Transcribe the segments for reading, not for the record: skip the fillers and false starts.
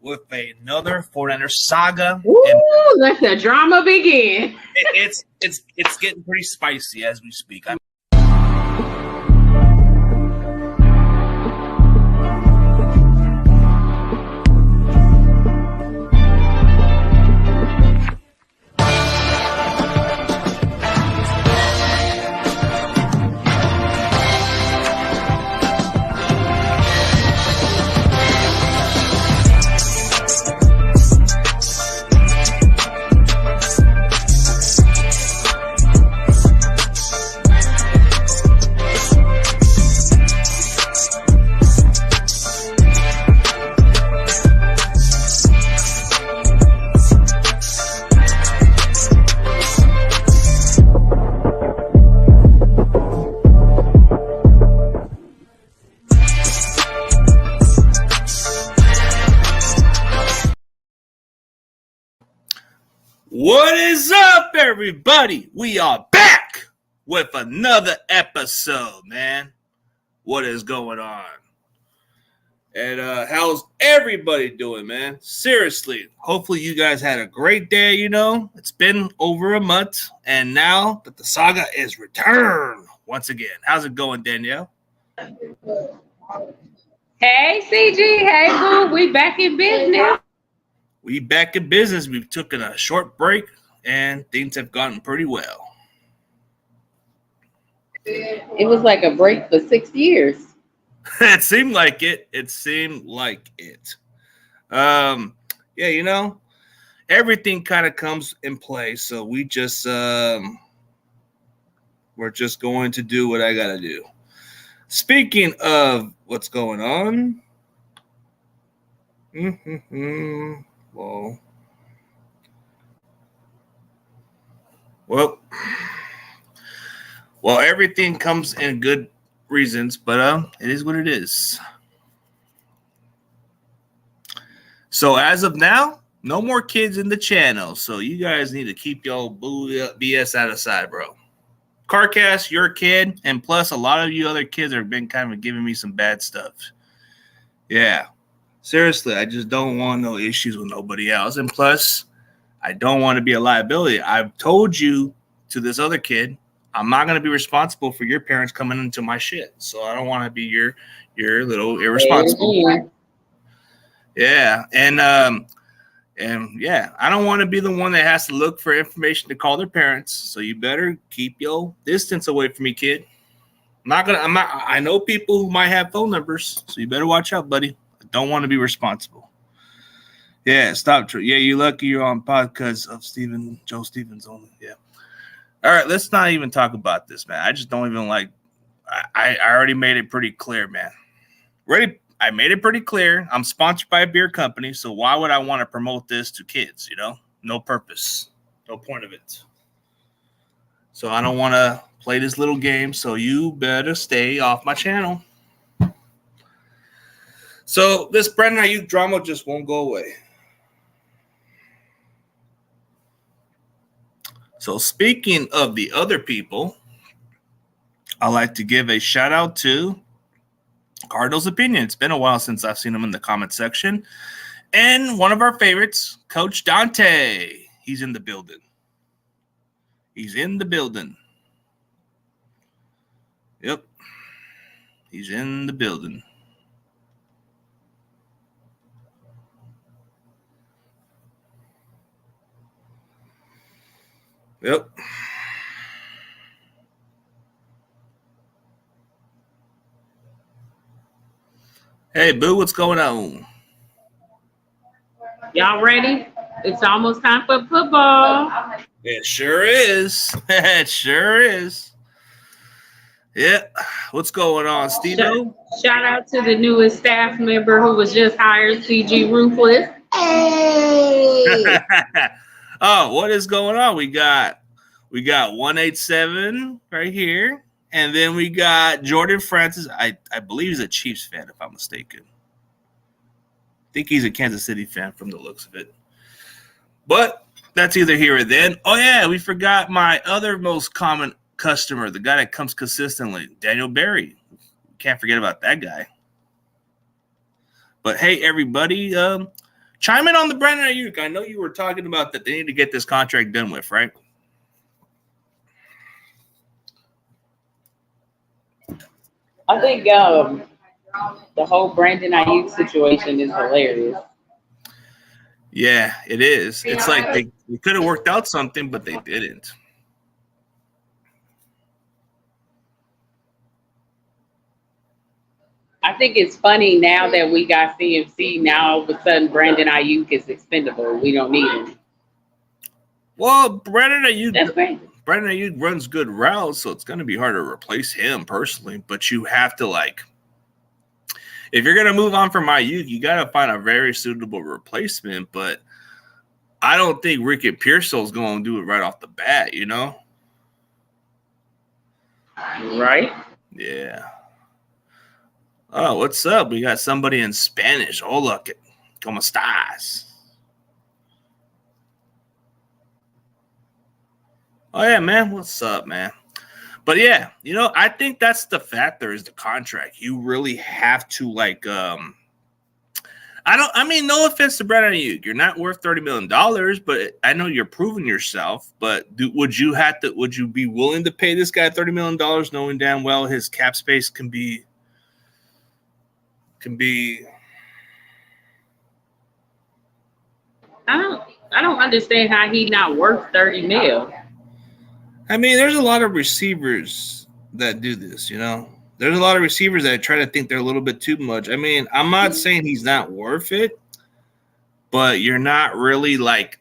with another 49ers saga. Ooh, let the drama begin. It's getting pretty spicy as we speak. What is up, everybody? We are back with another episode, man. What is going on? And how's everybody doing, man? Seriously, hopefully you guys had a great day, It's been over a month, and now that the saga is returned once again. How's it going, Danielle? Hey, CG. Hey, boo. We back in business. We back in business. We've taken a short break, and things have gotten pretty well. It was like a break for 6 years. It seemed like it. Everything kind of comes in play. So we're just going to do what I got to do. Speaking of what's going on, Well, everything comes in good reasons, but it is what it is. So as of now, no more kids in the channel. So you guys need to keep your BS out of sight, bro. Carcast, you're a kid, and plus a lot of you other kids have been kind of giving me some bad stuff. Yeah. Seriously, I just don't want no issues with nobody else. And plus, I don't want to be a liability. I've told you to this other kid, I'm not going to be responsible for your parents coming into my shit. So I don't want to be your little irresponsible. Yeah. And yeah, I don't want to be the one that has to look for information to call their parents. So you better keep your distance away from me, kid. I know people who might have phone numbers, so you better watch out, buddy. I don't want to be responsible. Yeah, stop. Yeah, you're lucky you're on podcast of Joe Stevens only. Yeah. All right, let's not even talk about this, man. I just don't even like. I already made it pretty clear, man. I made it pretty clear. I'm sponsored by a beer company, so why would I want to promote this to kids? No purpose, no point of it. So I don't want to play this little game. So you better stay off my channel. So this Brandon Ayuk drama just won't go away. So speaking of the other people, I'd like to give a shout out to Cardinals Opinion. It's been a while since I've seen him in the comment section. And one of our favorites, Coach Dante. He's in the building. Yep. He's in the building. Yep. Hey, Boo, what's going on? Y'all ready? It's almost time for football. It sure is. It sure is. Yeah. What's going on, Steve? Shout out to the newest staff member who was just hired, CG Ruthless. Hey. Oh, what is going on? We got 187 right here. And then we got Jordan Francis. I believe he's a Chiefs fan, if I'm mistaken. I think he's a Kansas City fan from the looks of it. But that's either here or then. Oh, yeah, we forgot my other most common customer, the guy that comes consistently, Daniel Berry. Can't forget about that guy. But, hey, everybody, Chime in on the Brandon Ayuk. I know you were talking about that they need to get this contract done with, right? I think the whole Brandon Ayuk situation is hilarious. Yeah, it is. It's like they could have worked out something, but they didn't. I think it's funny now that we got CMC. Now all of a sudden, Brandon Ayuk is expendable. We don't need him. Well, Brandon That's great. Ayuk runs good routes, so it's going to be hard to replace him personally. But you have to, like, if you're going to move on from Ayuk, you got to find a very suitable replacement. But I don't think Ricky Pearsall's going to do it right off the bat, you know? Right? Yeah. Oh, what's up? We got somebody in Spanish. Hola, ¿cómo estás? Oh, yeah, man. What's up, man? But, yeah, you know, I think that's the factor is the contract. You really have to, like, no offense to Brandon Ayuk. You're not worth $30 million, but I know you're proving yourself. But would you be willing to pay this guy $30 million knowing damn well his cap space can be I don't understand how he not worth 30 mil. I mean, there's a lot of receivers that do this, you know. There's a lot of receivers that try to think they're a little bit too much. I mean, I'm not saying he's not worth it, but you're not really like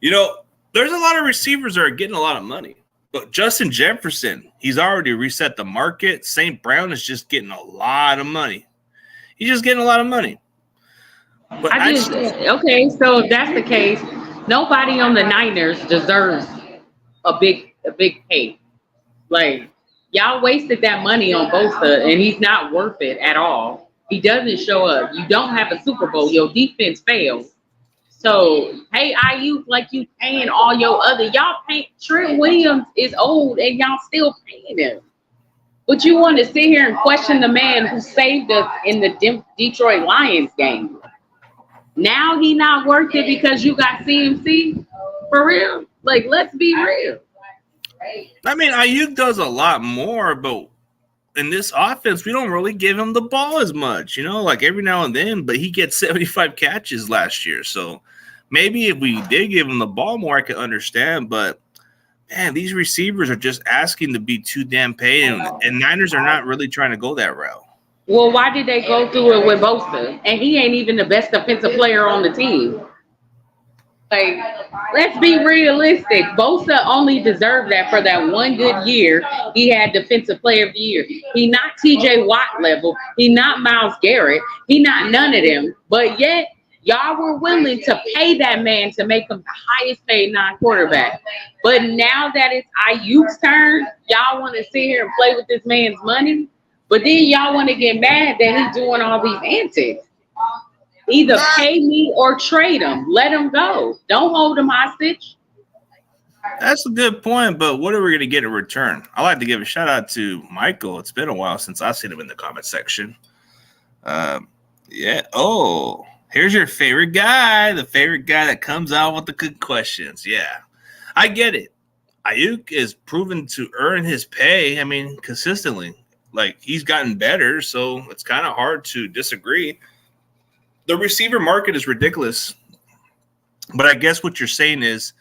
you know, there's a lot of receivers that are getting a lot of money. But Justin Jefferson, he's already reset the market. St. Brown is just getting a lot of money. He's just getting a lot of money. But okay, so if that's the case, nobody on the Niners deserves a big pay. Like, y'all wasted that money on Bosa, and he's not worth it at all. He doesn't show up. You don't have a Super Bowl. Your defense fails. So, pay Ayuk like you paying all your other. Y'all pay Trent Williams is old, and y'all still paying him. But you want to sit here and question the man who saved us in the Detroit Lions game. Now he not worth it because you got CMC? For real? Like, let's be real. I mean, Ayuk does a lot more, but in this offense, we don't really give him the ball as much, you know, like every now and then, but he gets 75 catches last year. So maybe if we did give him the ball more, I could understand. But, man, these receivers are just asking to be too damn paid, and Niners are not really trying to go that route. Well, why did they go through it with Bosa? And he ain't even the best defensive player on the team. Like, let's be realistic. Bosa only deserved that for that one good year he had defensive player of the year. He not TJ Watt level. He not Myles Garrett. He not none of them. But yet, y'all were willing to pay that man to make him the highest paid non-quarterback. But now that it's Ayuk's turn, y'all want to sit here and play with this man's money? But then y'all want to get mad that he's doing all these antics. Either pay me or trade him. Let him go. Don't hold him hostage. That's a good point, but what are we going to get in return? I'd like to give a shout out to Michael. It's been a while since I've seen him in the comment section. Yeah. Oh, here's your favorite guy, the favorite guy that comes out with the good questions. Yeah, I get it. Ayuk is proven to earn his pay, I mean, consistently. Like, he's gotten better, so it's kind of hard to disagree. The receiver market is ridiculous. But I guess what you're saying is,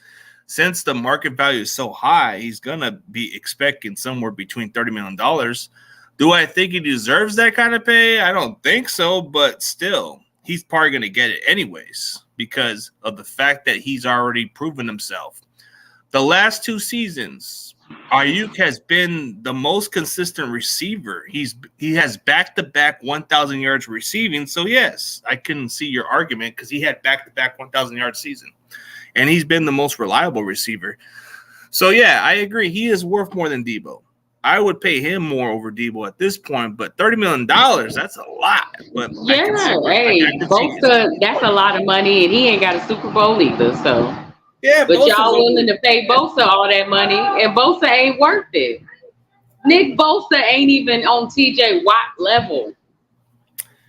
since the market value is so high, he's going to be expecting somewhere between $30 million. Do I think he deserves that kind of pay? I don't think so, but still, he's probably going to get it anyways because of the fact that he's already proven himself. The last 2 seasons, Ayuk has been the most consistent receiver. He has back-to-back 1,000 yards receiving. So, yes, I can see your argument because he had back-to-back 1,000-yard season. And he's been the most reliable receiver. So, yeah, I agree. He is worth more than Debo. I would pay him more over Debo at this point, but $30 million, that's a lot. But yeah, Bosa, that's a lot of money, and he ain't got a Super Bowl either, so. Yeah, but y'all willing to pay Bosa all that money, and Bosa ain't worth it. Nick Bosa ain't even on TJ Watt level.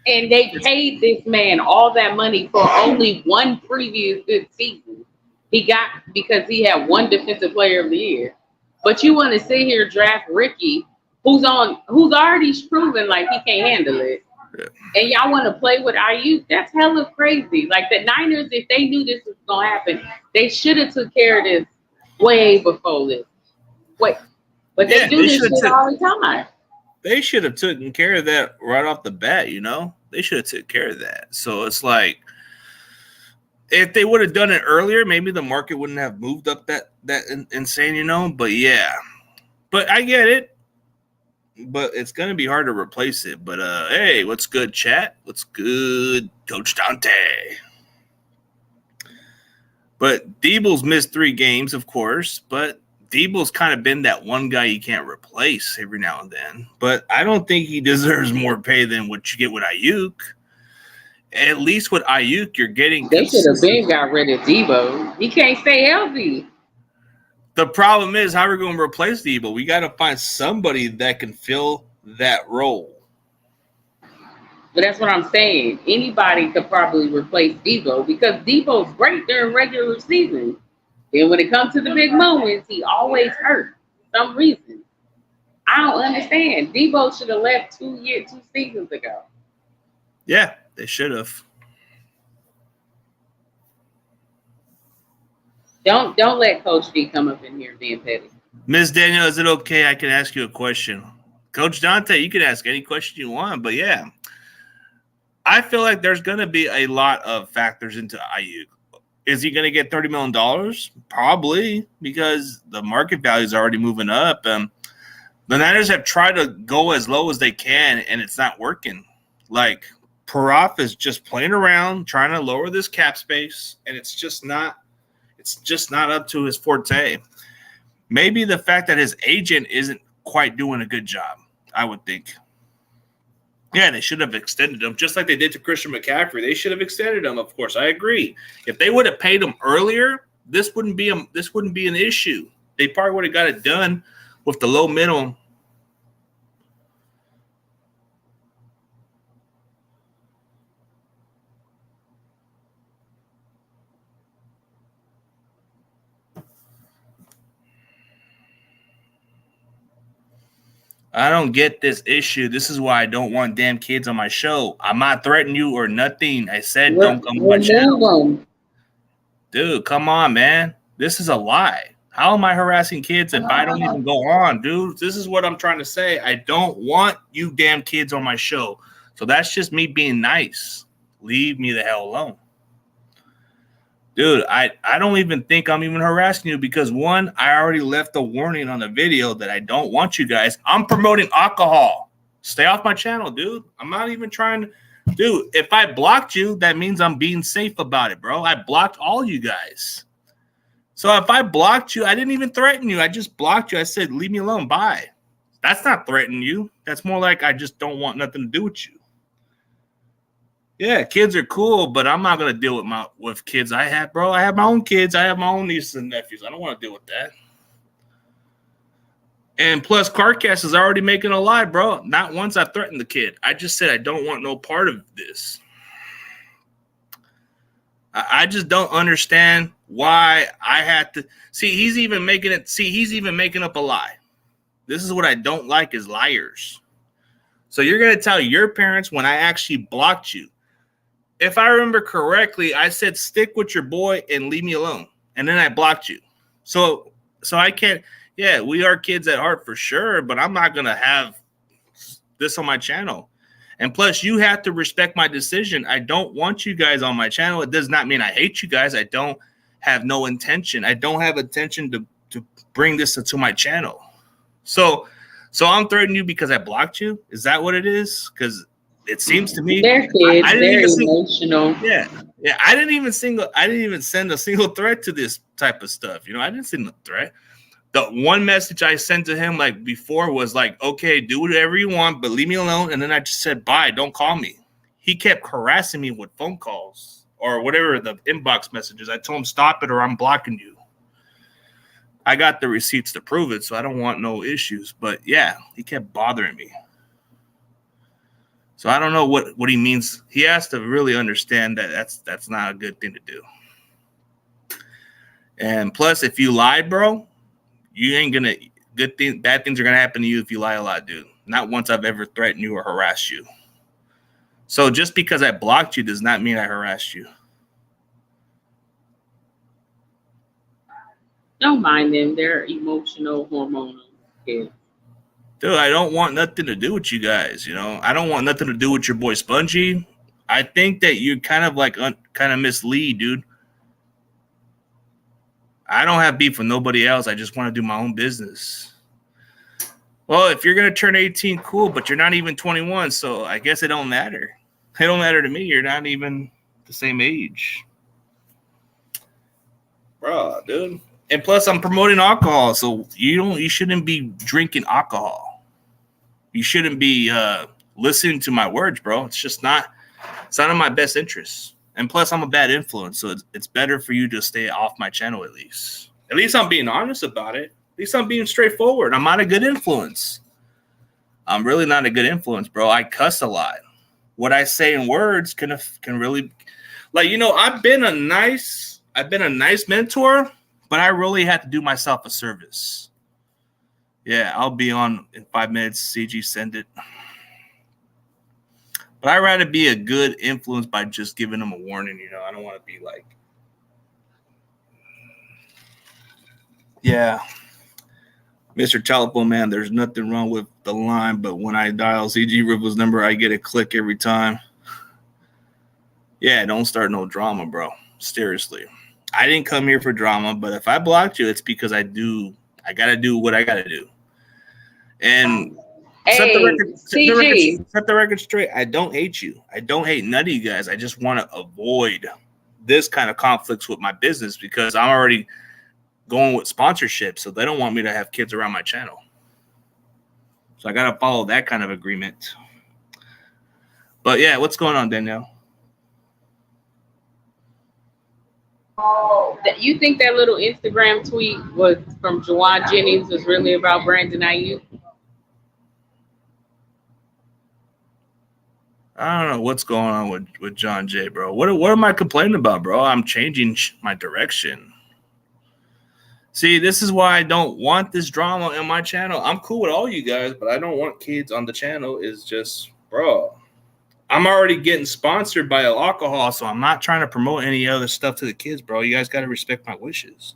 And they paid this man all that money for only one previous good season. He got because he had one defensive player of the year. But you want to sit here draft Ricky, who's already proven like he can't handle it. Yeah. And y'all want to play with IU? That's hella crazy. Like the Niners, if they knew this was gonna happen, they should have took care of this way before this. Wait, but they do this shit all the time. They should have taken care of that right off the bat, you know? They should have taken care of that. So it's like, if they would have done it earlier, maybe the market wouldn't have moved up that insane, you know? But yeah. But I get it. But it's going to be hard to replace it. But hey, what's good, chat? What's good, Coach Dante? But Debo's missed 3 games, of course, but Debo's kind of been that one guy you can't replace every now and then. But I don't think he deserves more pay than what you get with Ayuk. At least with Ayuk, you're getting. They should have been got rid of Debo. He can't stay healthy. The problem is, how we're going to replace Debo? We got to find somebody that can fill that role. But that's what I'm saying. Anybody could probably replace Debo because Debo's great during regular season. And when it comes to the big moments, he always hurt for some reason. I don't understand. Debo should have left 2 seasons ago. Yeah, they should have. Don't let Coach D come up in here being petty. Ms. Danielle, is it okay I can ask you a question? Coach Dante, you can ask any question you want, but yeah. I feel like there's going to be a lot of factors into Ayuk. Is he going to get $30 million? Probably, because the market value is already moving up. The Niners have tried to go as low as they can, and it's not working. Like, Paraf is just playing around, trying to lower this cap space, and it's just not up to his forte. Maybe the fact that his agent isn't quite doing a good job, I would think. Yeah, they should have extended him, just like they did to Christian McCaffrey. They should have extended him, of course. I agree. If they would have paid him earlier, this wouldn't be an issue. They probably would have got it done with the low minimum. I don't get this issue. This is why I don't want damn kids on my show. I'm not threatening you or nothing. I said don't come on my channel. Dude, come on, man. This is a lie. How am I harassing kids if I don't even go on, dude? This is what I'm trying to say. I don't want you damn kids on my show. So that's just me being nice. Leave me the hell alone. Dude, I don't even think I'm even harassing you because, one, I already left a warning on the video that I don't want you guys. I'm promoting alcohol. Stay off my channel, dude. I'm not even trying to. Dude, if I blocked you, that means I'm being safe about it, bro. I blocked all you guys. So if I blocked you, I didn't even threaten you. I just blocked you. I said, leave me alone. Bye. That's not threatening you. That's more like I just don't want nothing to do with you. Yeah, kids are cool, but I'm not gonna deal with kids I have, bro. I have my own kids. I have my own nieces and nephews. I don't want to deal with that. And plus, CarCast is already making a lie, bro. Not once I threatened the kid. I just said I don't want no part of this. I just don't understand why I had to see. He's even making up a lie. This is what I don't like is liars. So you're gonna tell your parents when I actually blocked you. If I remember correctly, I said stick with your boy and leave me alone. And then I blocked you. So I can't, yeah, we are kids at heart for sure, but I'm not going to have this on my channel. And plus, you have to respect my decision. I don't want you guys on my channel. It does not mean I hate you guys. I don't have no intention. I don't have intention to bring this to my channel. So I'm threatening you because I blocked you? Is that what it is? Because it seems to me they're kids, they're emotional. Yeah. I didn't even send a single threat to this type of stuff. You know, I didn't send a threat. The one message I sent to him like before was like, okay, do whatever you want, but leave me alone. And then I just said, bye, don't call me. He kept harassing me with phone calls or whatever the inbox messages. I told him, stop it or I'm blocking you. I got the receipts to prove it, so I don't want no issues. But yeah, he kept bothering me. So I don't know what he means. He has to really understand that that's not a good thing to do. And plus, if you lie, bro, you ain't gonna bad things are gonna happen to you if you lie a lot, dude. Not once I've ever threatened you or harassed you. So just because I blocked you does not mean I harassed you. Don't mind them. They're emotional, hormonal kids. Dude, I don't want nothing to do with you guys, you know? I don't want nothing to do with your boy Spongy. I think that you kind of like kind of mislead, dude. I don't have beef with nobody else. I just want to do my own business. Well, if you're going to turn 18, cool, but you're not even 21, so I guess it don't matter. It don't matter to me. You're not even the same age. Bro, dude. And plus, I'm promoting alcohol, so you shouldn't be drinking alcohol. You shouldn't be listening to my words, bro. It's not in my best interest. And plus, I'm a bad influence, so it's better for you to stay off my channel at least. At least I'm being honest about it. At least I'm being straightforward. I'm not a good influence. I'm really not a good influence, bro. I cuss a lot. What I say in words can really, like, you know, I've been a nice mentor, but I really had to do myself a service. Yeah, I'll be on in 5 minutes. CG, send it. But I'd rather be a good influence by just giving them a warning, you know. I don't want to be like, yeah, Mr. Telephone Man, there's nothing wrong with the line, but when I dial CG Ripple's number, I get a click every time. Yeah, don't start no drama, bro. Seriously. I didn't come here for drama, but if I blocked you, it's because I got to do what I got to do. And set the record straight. I don't hate you. I don't hate none of you guys. I just want to avoid this kind of conflicts with my business because I'm already going with sponsorship, so they don't want me to have kids around my channel. So I got to follow that kind of agreement. But yeah, what's going on, Danielle? You think that little Instagram tweet was from Juwan Jennings was really about Brandon Ayuk? I don't know what's going on with John Jay, bro. What am I complaining about, bro? I'm changing my direction. See, this is why I don't want this drama in my channel. I'm cool with all you guys, but I don't want kids on the channel. It's just, bro, I'm already getting sponsored by alcohol, so I'm not trying to promote any other stuff to the kids, bro. You guys got to respect my wishes.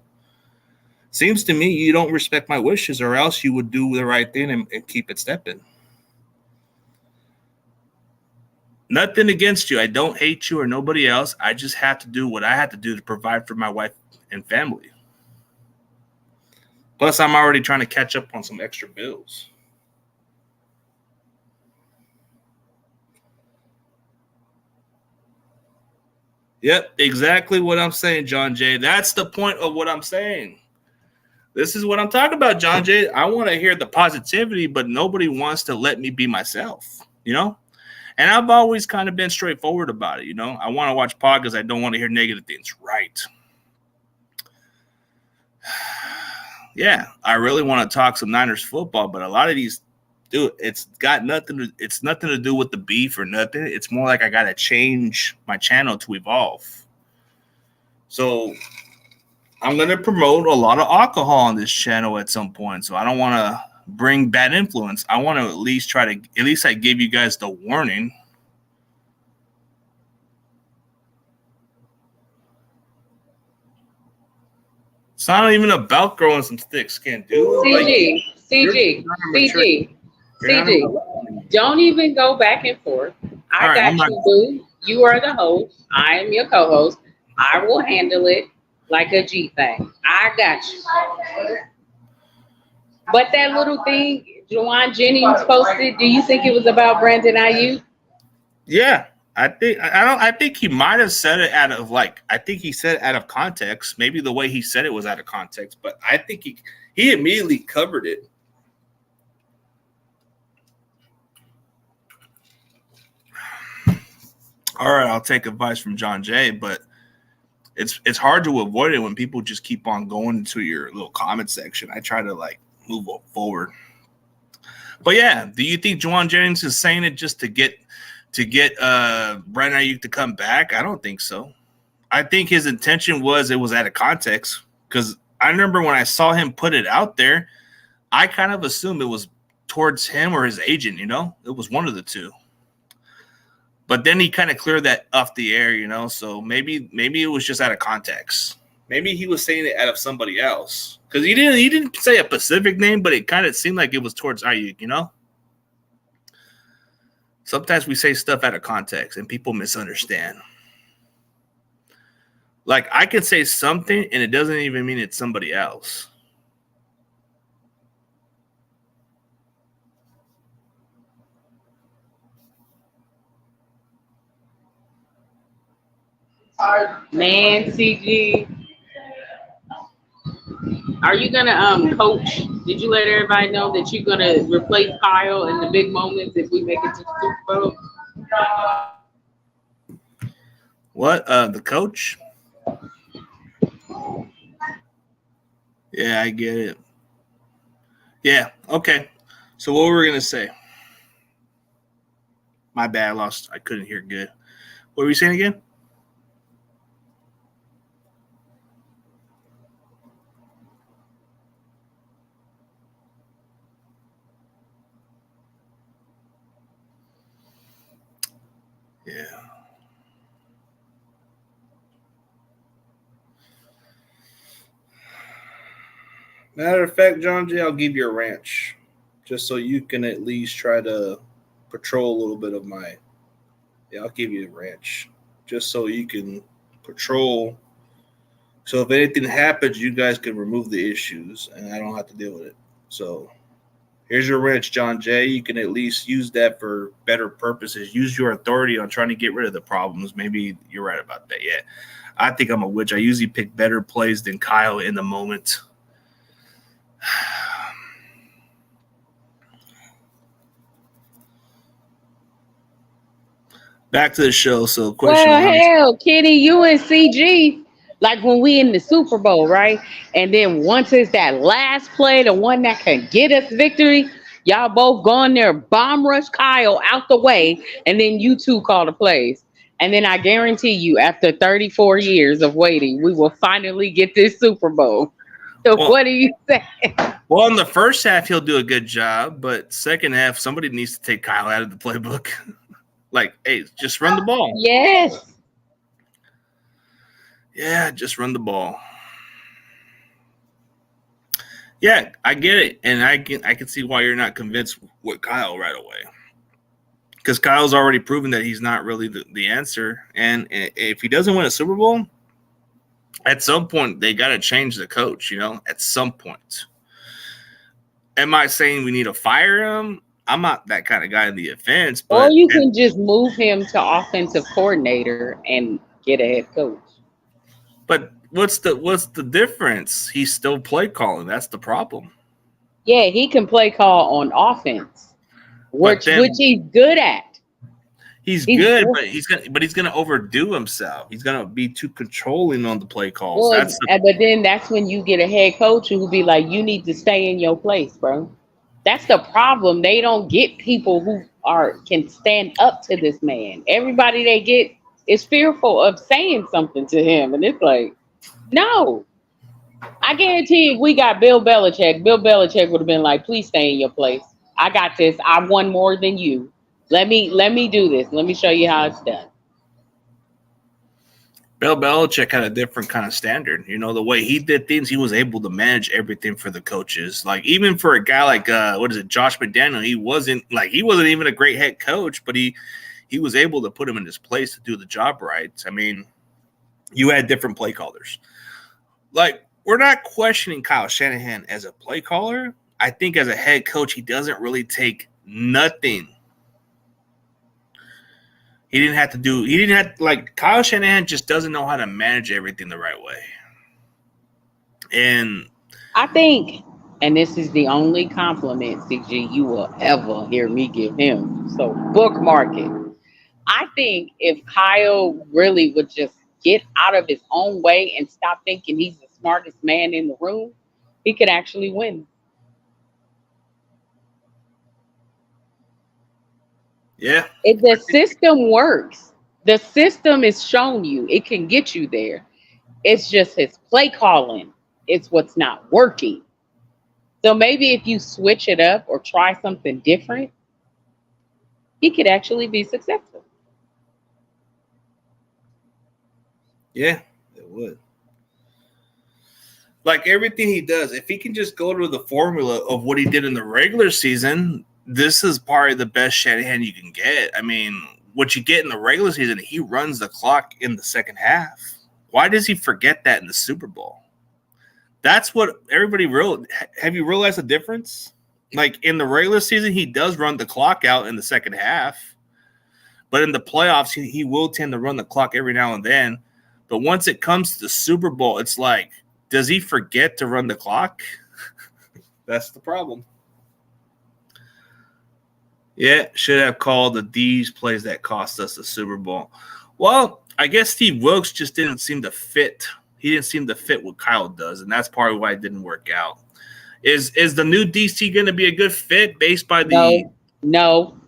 Seems to me you don't respect my wishes, or else you would do the right thing and keep it stepping. Nothing against you. I don't hate you or nobody else. I just have to do what I have to do to provide for my wife and family. Plus, I'm already trying to catch up on some extra bills. Yep, exactly what I'm saying, John Jay. That's the point of what I'm saying. This is what I'm talking about, John Jay. I want to hear the positivity, but nobody wants to let me be myself, you know? And I've always kind of been straightforward about it, you know? I want to watch pod because I don't want to hear negative things. Right. Yeah, I really want to talk some Niners football, but a lot of these, dude, it's nothing to do with the beef or nothing. It's more like I got to change my channel to evolve. So I'm going to promote a lot of alcohol on this channel at some point. So I don't want to bring bad influence. I want to at least I give you guys the warning. It's not even about growing some thick skin, dude. CG. Don't even go back and forth. I got you, boo. You are the host. I am your co-host. I will handle it like a G thing. I got you. But that little thing Juwan Jennings posted, do you think it was about Brandon Ayuk? Yeah. I think he might have said it out of context. Maybe the way he said it was out of context, but I think he immediately covered it. All right, I'll take advice from John Jay, but it's hard to avoid it when people just keep on going into your little comment section. I try to move forward. But yeah, do you think Juwan Jennings is saying it just to get to get Brandon Ayuk to come back? I don't think so. I think his intention was out of context, because I remember when I saw him put it out there, I kind of assumed it was towards him or his agent, you know? It was one of the two. But then he kind of cleared that off the air, you know? So maybe it was just out of context. Maybe he was saying it out of somebody else. Because he didn't say a specific name, but it kind of seemed like it was towards Ayuk, you know? Sometimes we say stuff out of context and people misunderstand. Like, I could say something and it doesn't even mean it's somebody else. Man, CG, are you gonna coach? Did you let everybody know that you're gonna replace Kyle in the big moments if we make it to the Super Bowl? What? The coach? Yeah, I get it. Yeah, okay. So what were we going to say? My bad, I couldn't hear good. What were you saying again? Yeah. Matter of fact, John J., I'll give you a ranch just so you can at least try to patrol a little bit of my. Yeah, I'll give you a ranch just so you can patrol. So if anything happens, you guys can remove the issues and I don't have to deal with it. So here's your ranch, John J. You can at least use that for better purposes. Use your authority on trying to get rid of the problems. Maybe you're right about that. Yeah. I think I'm a witch. I usually pick better plays than Kyle in the moment. Back to the show. So, question Well, one. hell, Kitty, you and CG, like when we in the Super Bowl, right? And then once it's that last play, the one that can get us victory, y'all both go in there, bomb rush Kyle out the way, and then you two call the plays. And then I guarantee you, after 34 years of waiting, we will finally get this Super Bowl. So what do you say? Well, in the first half, he'll do a good job, but second half, somebody needs to take Kyle out of the playbook. Like, hey, just run the ball. Yes. Yeah, just run the ball. Yeah, I get it, and I can see why you're not convinced with Kyle right away, because Kyle's already proven that he's not really the answer. And if he doesn't win a Super Bowl, at some point they got to change the coach. You know, at some point. Am I saying we need to fire him? I'm not that kind of guy in the offense. But or you can just move him to offensive coordinator and get a head coach. But what's the difference? He's still play calling. That's the problem. Yeah, he can play call on offense, which he's good at. He's good, but he's gonna overdo himself. He's gonna be too controlling on the play calls. Well, but then that's when you get a head coach who will be like, "You need to stay in your place, bro." That's the problem. They don't get people who can stand up to this man. Everybody they get is fearful of saying something to him, and it's like, no. I guarantee if we got Bill Belichick would have been like, "Please stay in your place. I got this. I won more than you. Let me do this. Let me show you how it's done." Bill Belichick had a different kind of standard. You know, the way he did things, he was able to manage everything for the coaches. Like, even for a guy like Josh McDaniel, he wasn't even a great head coach, but he was able to put him in his place to do the job right. I mean, you had different play callers. Like, we're not questioning Kyle Shanahan as a play caller. I think as a head coach, he doesn't really take nothing. Kyle Shanahan just doesn't know how to manage everything the right way. And I think, and this is the only compliment, CG, you will ever hear me give him. So bookmark it. I think if Kyle really would just get out of his own way and stop thinking he's the smartest man in the room, he could actually win. Yeah. The system works. The system is shown you. It can get you there. It's just his play calling. It's what's not working. So maybe if you switch it up or try something different, he could actually be successful. Yeah, it would. Like everything he does, if he can just go to the formula of what he did in the regular season, this is probably the best Shanahan you can get. I mean, what you get in the regular season, he runs the clock in the second half. Why does he forget that in the Super Bowl? That's what everybody have you realized the difference? Like in the regular season, he does run the clock out in the second half, but in the playoffs, he will tend to run the clock every now and then. But once it comes to the Super Bowl, it's like, does he forget to run the clock? That's the problem. Yeah, should have called the D's plays that cost us the Super Bowl. Well, I guess Steve Wilkes just didn't seem to fit. He didn't seem to fit what Kyle does, and that's probably why it didn't work out. Is the new DC going to be a good fit based by the No.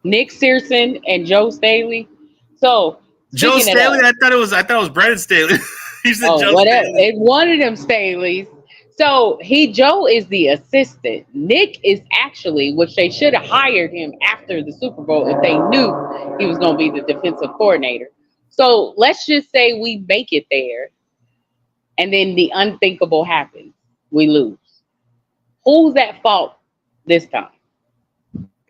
Nick Searson and Joe Staley. So Joe speaking of Staley? that, I thought it was Brandon Staley. He said Joe whatever. Staley. It's one of them Staleys. So Joe is the assistant. Nick is actually, which they should have hired him after the Super Bowl if they knew he was going to be the defensive coordinator. So let's just say we make it there, and then the unthinkable happens. We lose. Who's at fault this time?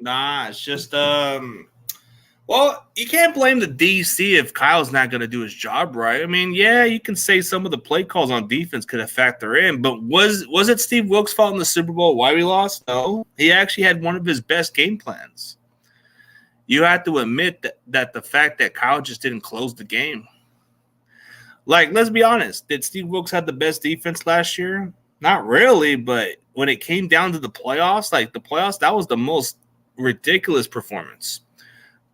Nah, it's just well, you can't blame the DC if Kyle's not going to do his job right. I mean, yeah, you can say some of the play calls on defense could have factored in, but was it Steve Wilkes' fault in the Super Bowl why we lost? No, he actually had one of his best game plans. You have to admit that the fact that Kyle just didn't close the game. Like, let's be honest, did Steve Wilkes have the best defense last year? Not really, but when it came down to the playoffs, that was the most ridiculous performance.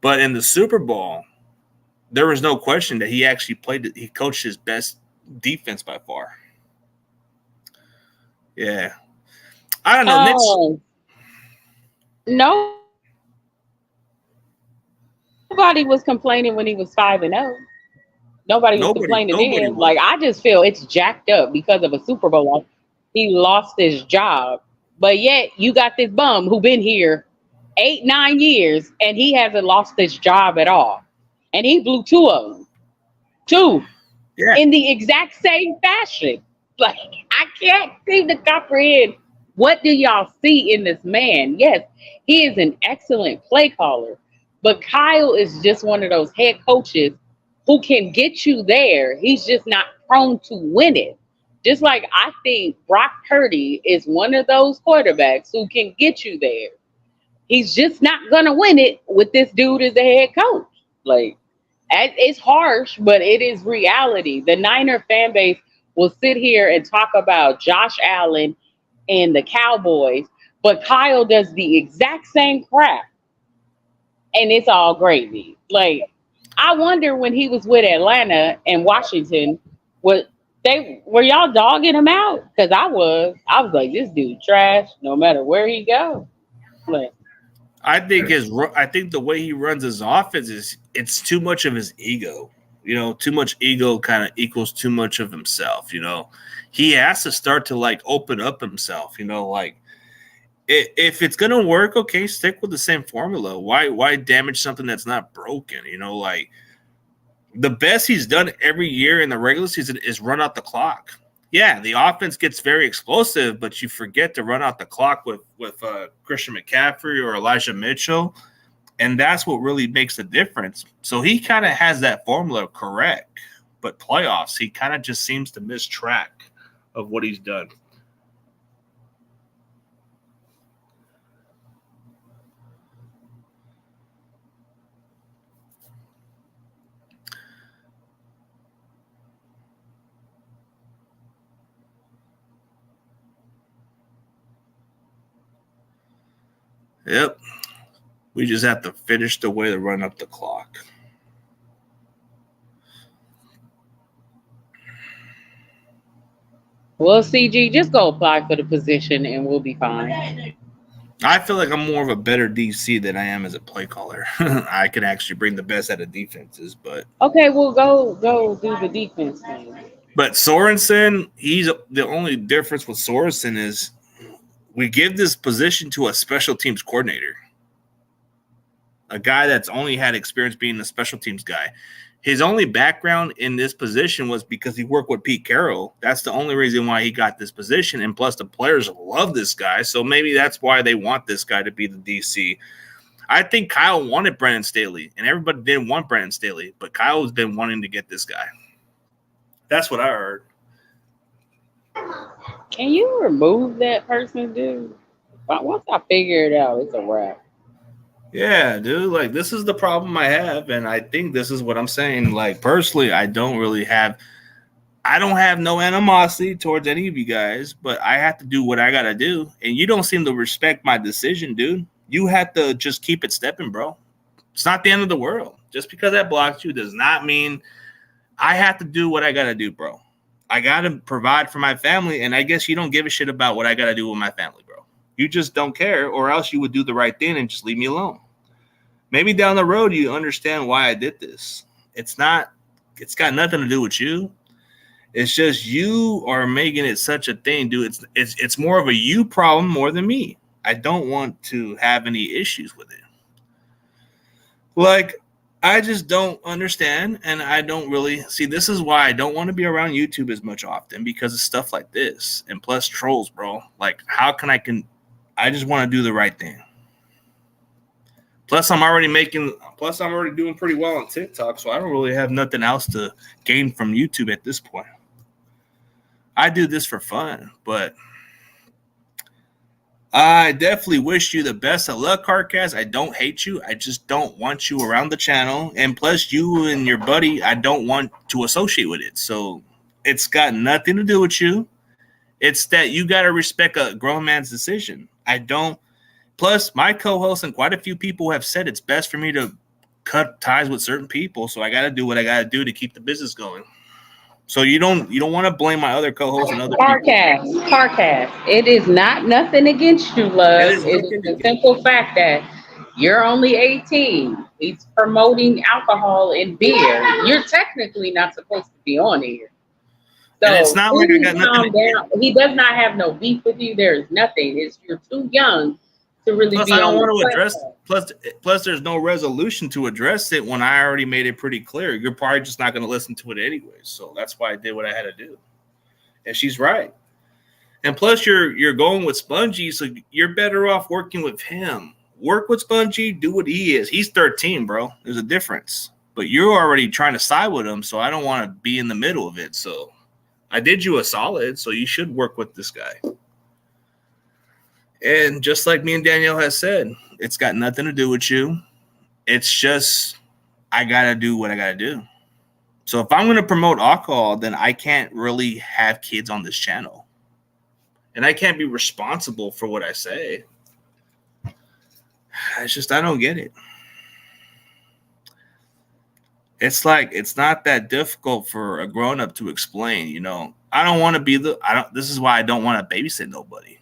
But in the Super Bowl, there was no question that he actually he coached his best defense by far. Yeah. I don't know. No. Nobody was complaining when he was 5-0. Nobody was complaining then. Like, I just feel it's jacked up because of a Super Bowl loss. He lost his job. But yet you got this bum who been here 8-9 years and he hasn't lost his job at all, and he blew two of them in the exact same fashion. Like, I can't seem to comprehend, what do y'all see in this man? Yes, he is an excellent play caller, but Kyle is just one of those head coaches who can get you there. He's just not prone to win it. Just like I think Brock Purdy is one of those quarterbacks who can get you there. He's just not going to win it with this dude as the head coach. Like, it's harsh, but it is reality. The Niner fan base will sit here and talk about Josh Allen and the Cowboys, but Kyle does the exact same crap, and it's all gravy. Like, I wonder when he was with Atlanta and Washington, were y'all dogging him out? Because I was like, this dude trash no matter where he goes. Like, I think the way he runs his offense it's too much of his ego. You know, too much ego kind of equals too much of himself. You know, he has to start to like open up himself. You know, like if it's gonna work, okay, stick with the same formula. Why damage something that's not broken? You know, like the best he's done every year in the regular season is run out the clock. Yeah, the offense gets very explosive, but you forget to run out the clock with Christian McCaffrey or Elijah Mitchell, and that's what really makes the difference. So he kind of has that formula correct, but playoffs, he kind of just seems to miss track of what he's done. Yep. We just have to finish the way to run up the clock. well, CG, just go apply for the position and we'll be fine. I feel like I'm more of a better DC than I am as a play caller. I can actually bring the best out of defenses, but Okay, well go do the defense thing. Sorensen, he's the only difference with Sorensen is we give this position to a special teams coordinator, a guy that's only had experience being a special teams guy. His only background in this position was because he worked with Pete Carroll. That's the only reason why he got this position. And plus, the players love this guy. So maybe that's why they want this guy to be the DC. I think Kyle wanted Brandon Staley, and everybody didn't want Brandon Staley. But Kyle's been wanting to get this guy. That's what I heard. Can you remove that person, dude? But once I figure it out, it's a wrap. Yeah, dude, like this is the problem I have, and I think this is what I'm saying. Like personally, I don't have no animosity towards any of you guys, but I have to do what I gotta do. And you don't seem to respect my decision, dude. You have to just keep it stepping, bro. It's not the end of the world. Just because I blocked you does not mean I have to do what I gotta do, bro. I gotta provide for my family, and I guess you don't give a shit about what I gotta do with my family, bro. You just don't care, or else you would do the right thing and just leave me alone. Maybe down the road you understand why I did this. It's got nothing to do with you. It's just you are making it such a thing, dude. It's more of a you problem more than me. I don't want to have any issues with it. Like, I just don't understand, and I don't really see. This is why I don't want to be around YouTube as much often, because of stuff like this, and plus trolls, bro. Like, I just want to do the right thing. Plus, I'm already doing pretty well on TikTok, so I don't really have nothing else to gain from YouTube at this point. I do this for fun, but I definitely wish you the best of luck, Carcast. I don't hate you. I just don't want you around the channel. And plus, you and your buddy, I don't want to associate with it. So it's got nothing to do with you. It's that you got to respect a grown man's decision. I don't. Plus, my co-hosts and quite a few people have said it's best for me to cut ties with certain people. So I got to do what I got to do to keep the business going. So you don't want to blame my other co-hosts and other people. Carcast. It is not nothing against you, love. It is the simple fact that you're only 18. He's promoting alcohol and beer. You're technically not supposed to be on here. So and it's not like I got nothing down. He does not have no beef with you. There is nothing. You're too young to really plus, be I don't on want to address. platform. Plus, there's no resolution to address it when I already made it pretty clear. You're probably just not going to listen to it anyways. So that's why I did what I had to do. And she's right. And plus, you're going with Spongy, so you're better off working with him. Work with Spongy, do what he is. He's 13, bro. There's a difference. But you're already trying to side with him, so I don't want to be in the middle of it. So I did you a solid, so you should work with this guy. And just like me and Danielle has said, it's got nothing to do with you. It's just I got to do what I got to do. So if I'm going to promote alcohol, then I can't really have kids on this channel. And I can't be responsible for what I say. It's just I don't get it. It's like it's not that difficult for a grown-up to explain, you know. I don't want to be this is why I don't want to babysit nobody.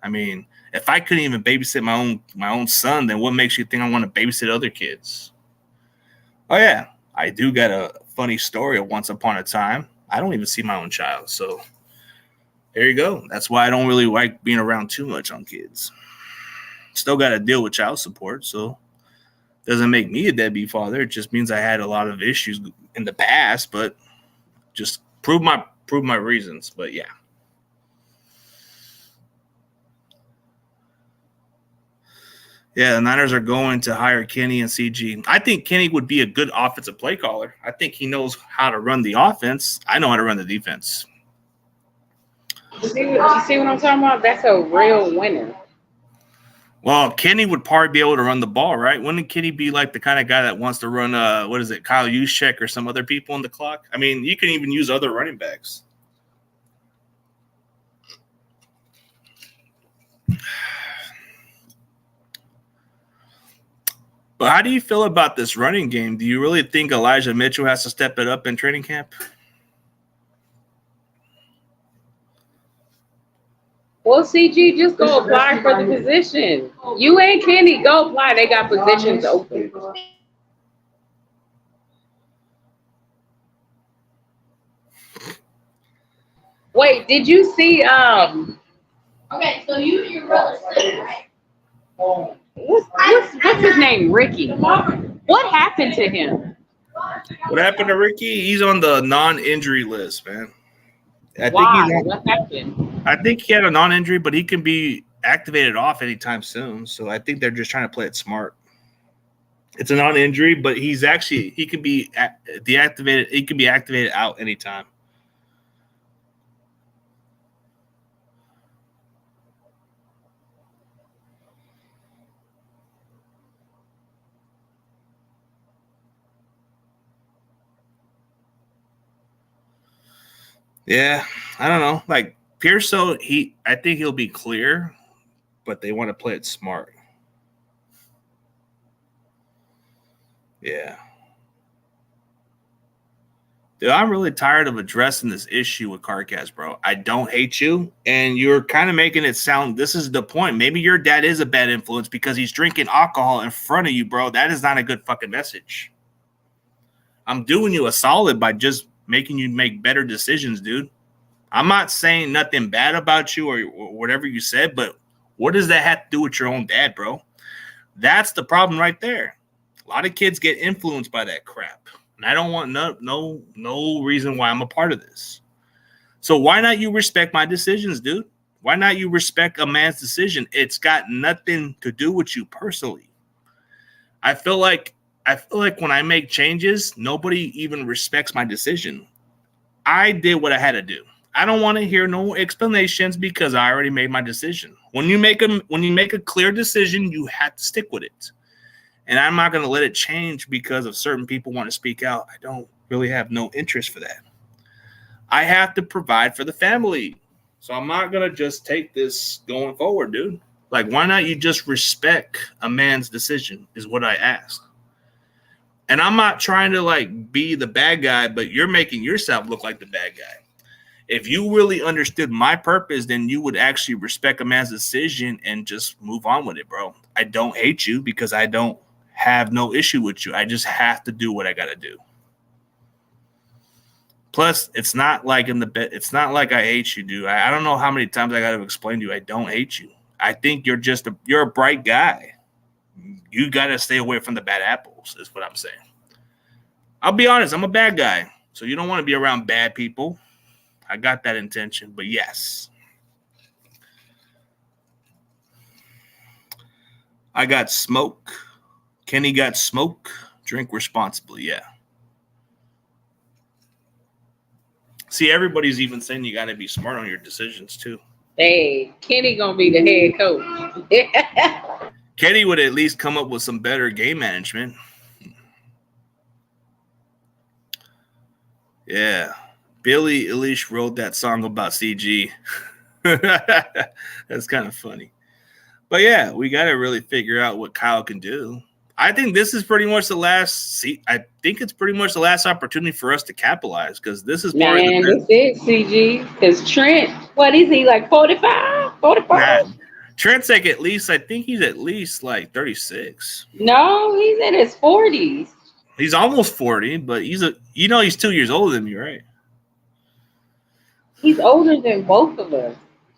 I mean, if I couldn't even babysit my own son, then what makes you think I want to babysit other kids? Oh yeah, I do got a funny story of once upon a time. I don't even see my own child, so there you go. That's why I don't really like being around too much on kids. Still got to deal with child support, so doesn't make me a deadbeat father. It just means I had a lot of issues in the past, but just prove my reasons. But yeah. Yeah, the Niners are going to hire Kenny and CG. I think Kenny would be a good offensive play caller. I think he knows how to run the offense. I know how to run the defense. You see what I'm talking about? That's a real winner. Well, Kenny would probably be able to run the ball, right? Wouldn't Kenny be like the kind of guy that wants to run, Kyle Juszczyk or some other people on the clock? I mean, you can even use other running backs. But how do you feel about this running game? Do you really think Elijah Mitchell has to step it up in training camp? Well, CG, just go apply for the position. You and Kenny, go apply. They got positions open. Wait, did you see Okay, so you and your brother split, right? what's his name? Ricky. What happened to him? What happened to Ricky? He's on the non-injury list, man. Why? What happened? I think he had a non-injury, but he can be activated off anytime soon. So I think they're just trying to play it smart. It's a non-injury, but he can be deactivated. He can be activated out anytime. Yeah, I don't know. Like Pearso, I think he'll be clear, but they want to play it smart. Yeah. Dude, I'm really tired of addressing this issue with CarCast, bro. I don't hate you, and you're kind of making it sound this is the point. Maybe your dad is a bad influence because he's drinking alcohol in front of you, bro. That is not a good fucking message. I'm doing you a solid by just making you make better decisions, dude. I'm not saying nothing bad about you or whatever you said, but what does that have to do with your own dad, bro? That's the problem right there. A lot of kids get influenced by that crap. And I don't want no reason why I'm a part of this. So why not you respect my decisions, dude? Why not you respect a man's decision? It's got nothing to do with you personally. I feel like when I make changes, nobody even respects my decision. I did what I had to do. I don't want to hear no explanations because I already made my decision. When you make a clear decision, you have to stick with it. And I'm not going to let it change because of certain people want to speak out. I don't really have no interest for that. I have to provide for the family. So I'm not going to just take this going forward, dude. Like, why not you just respect a man's decision is what I ask. And I'm not trying to, like, be the bad guy, but you're making yourself look like the bad guy. If you really understood my purpose, then you would actually respect a man's decision and just move on with it, bro. I don't hate you because I don't have no issue with you. I just have to do what I got to do. Plus, it's not like it's not like I hate you, dude. I don't know how many times I got to explain to you I don't hate you. I think you're a bright guy. You got to stay away from the bad apples, is what I'm saying. I'll be honest, I'm a bad guy. So you don't want to be around bad people. I got that intention, but yes. I got smoke. Kenny got smoke. Drink responsibly, yeah. See, everybody's even saying you got to be smart on your decisions, too. Hey, Kenny gonna be the head coach. Kenny would at least come up with some better game management. Yeah. Billy Eilish wrote that song about CG. That's kind of funny. But yeah, we got to really figure out what Kyle can do. I think this is pretty much the last I think it's pretty much the last opportunity for us to capitalize because this is part of the this is CG. Because Trent, what is he, like 45? 45? Nah, Trent's like at least, I think he's at least like 36. No, he's in his 40s. He's almost 40, but he's 2 years older than me, right? He's older than both of us.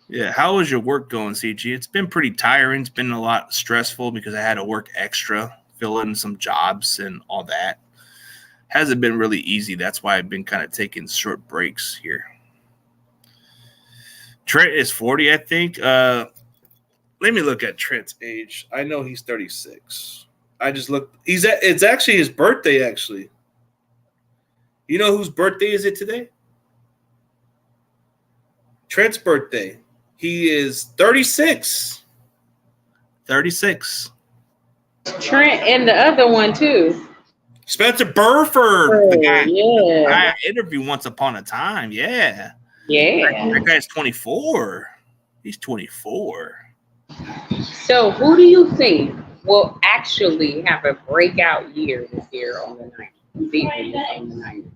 Yeah. How is your work going, CG? It's been pretty tiring. It's been a lot stressful because I had to work extra, fill in some jobs and all that. Hasn't been really easy. That's why I've been kind of taking short breaks here. Trent is 40, I think. Let me look at Trent's age. I know he's 36. I just looked. It's actually his birthday, actually. You know whose birthday is it today? Trent's birthday. He is 36. 36. Trent and the other one, too. Spencer Burford. The guy Yeah. I interviewed once upon a time. Yeah. Yeah. That guy's 24. He's 24. So who do you think will actually have a breakout year this year on the 90s?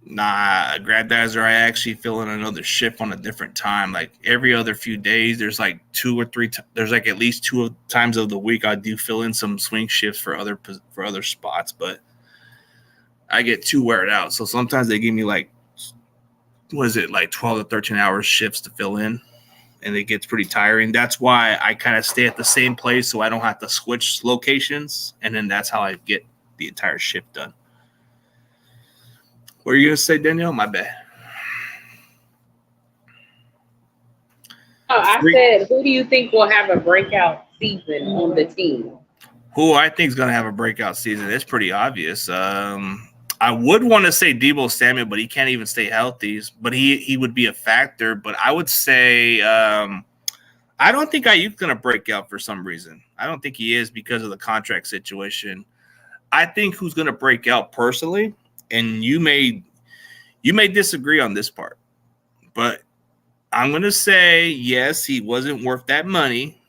Nah, Grandazzer, I actually fill in another shift on a different time. Like every other few days, there's like 2 or 3. There's like at least 2 times of the week I do fill in some swing shifts for other spots, but I get too weared out. So sometimes they give me like, what is it, like 12 to 13 hours shifts to fill in, and it gets pretty tiring. That's why I kind of stay at the same place so I don't have to switch locations, and then that's how I get the entire shift done. What are you going to say, Danielle? My bad. Oh, I said, who do you think will have a breakout season on the team? Who I think is going to have a breakout season? It's pretty obvious. I would want to say Deebo Samuel, but he can't even stay healthy. But he would be a factor. But I would say I don't think Ayuk's going to break out for some reason. I don't think he is because of the contract situation. I think who's going to break out personally, and you may disagree on this part, but I'm going to say, yes, he wasn't worth that money,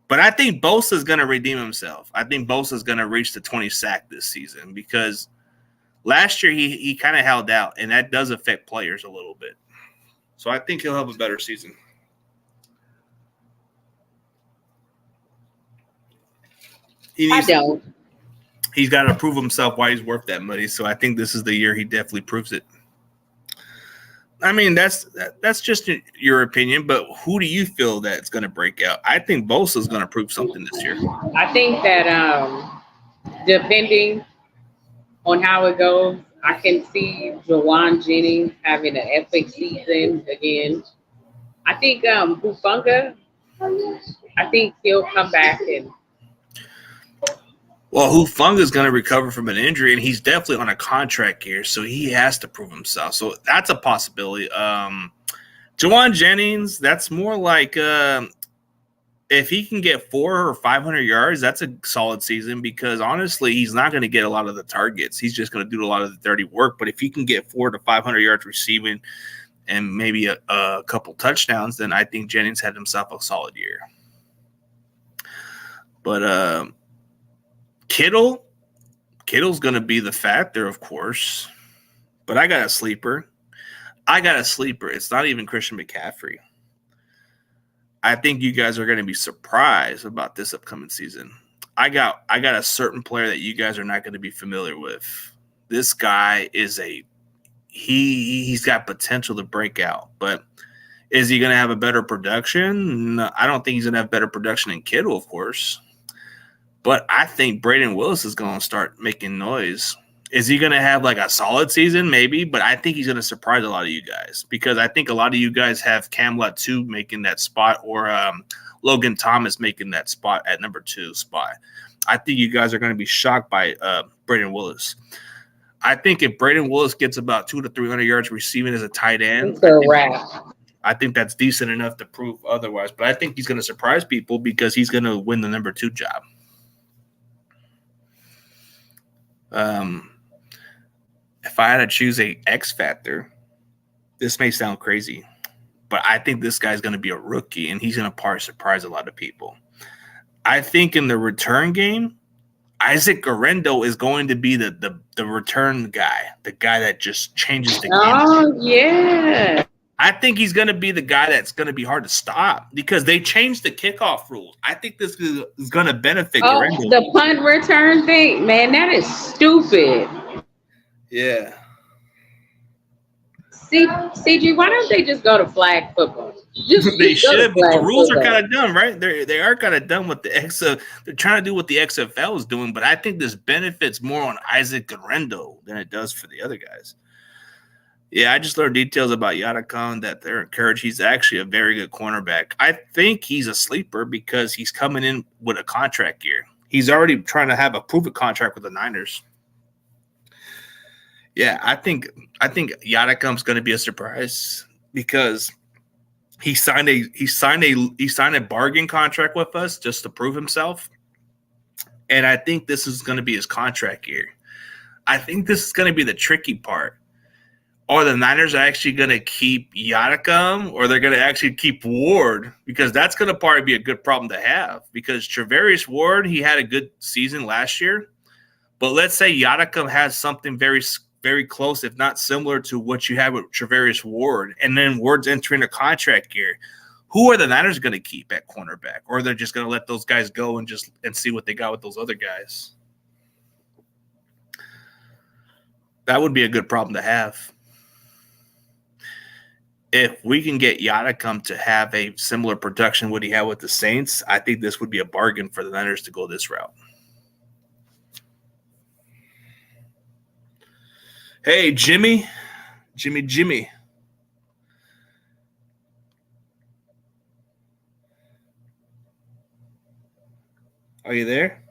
but I think Bosa is going to redeem himself. I think Bosa is going to reach the 20 sack this season because last year he kind of held out, and that does affect players a little bit. So I think he'll have a better season. I don't. He's got to prove himself why he's worth that money. So I think this is the year he definitely proves it. I mean, that's just your opinion, but who do you feel that's going to break out? I think Bosa is going to prove something this year. I think that depending on how it goes, I can see Jawan Jennings having an epic season again. I think Bufunga, I think he'll come back and. Well, Hufanga is going to recover from an injury, and he's definitely on a contract here, so he has to prove himself. So that's a possibility. Jawan Jennings, that's more like if he can get 400 or 500 yards, that's a solid season because, honestly, he's not going to get a lot of the targets. He's just going to do a lot of the dirty work. But if he can get 400 to 500 yards receiving and maybe a couple touchdowns, then I think Jennings had himself a solid year. But Kittle's going to be the factor, of course, but I got a sleeper. It's not even Christian McCaffrey. I think you guys are going to be surprised about this upcoming season. I got a certain player that you guys are not going to be familiar with. This guy is he's got potential to break out, but is he going to have a better production? No, I don't think he's going to have better production than Kittle, of course. But I think Braden Willis is going to start making noise. Is he going to have like a solid season? Maybe, but I think he's going to surprise a lot of you guys because I think a lot of you guys have Cam Latu making that spot or Logan Thomas making that spot at number 2 spot. I think you guys are going to be shocked by Braden Willis. I think if Braden Willis gets about 200 to 300 yards receiving as a tight end, I think that's decent enough to prove otherwise. But I think he's going to surprise people because he's going to win the number 2 job. If I had to choose a X factor, this may sound crazy, but I think this guy's going to be a rookie and he's going to surprise a lot of people. I think in the return game, Isaac Guerrero is going to be the return guy, the guy that just changes the game. Oh, yeah. I think he's going to be the guy that's going to be hard to stop because they changed the kickoff rules. I think this is going to benefit Guerrero. The punt return thing, man, that is stupid. Yeah. CG, why don't they just go to flag football? They should, but the rules are kind of dumb, right? They are kind of dumb with the XFL. They're trying to do what the XFL is doing, but I think this benefits more on Isaac Guerrero than it does for the other guys. Yeah, I just learned details about Yadakon that they're encouraged. He's actually a very good cornerback. I think he's a sleeper because he's coming in with a contract year. He's already trying to have a prove-it contract with the Niners. Yeah, I think Yadakom's going to be a surprise because he signed a bargain contract with us just to prove himself, and I think this is going to be his contract year. I think this is going to be the tricky part. Are the Niners actually going to keep Yadakom or they're going to actually keep Ward? Because that's going to probably be a good problem to have because Travarius Ward, he had a good season last year. But let's say Yadakom has something very very close, if not similar to what you have with Travarius Ward, and then Ward's entering a contract year. Who are the Niners going to keep at cornerback? Or they're just going to let those guys go and see what they got with those other guys? That would be a good problem to have. If we can get Yadacum to have a similar production what he had with the Saints, I think this would be a bargain for the Niners to go this route. Hey, Jimmy. Are you there?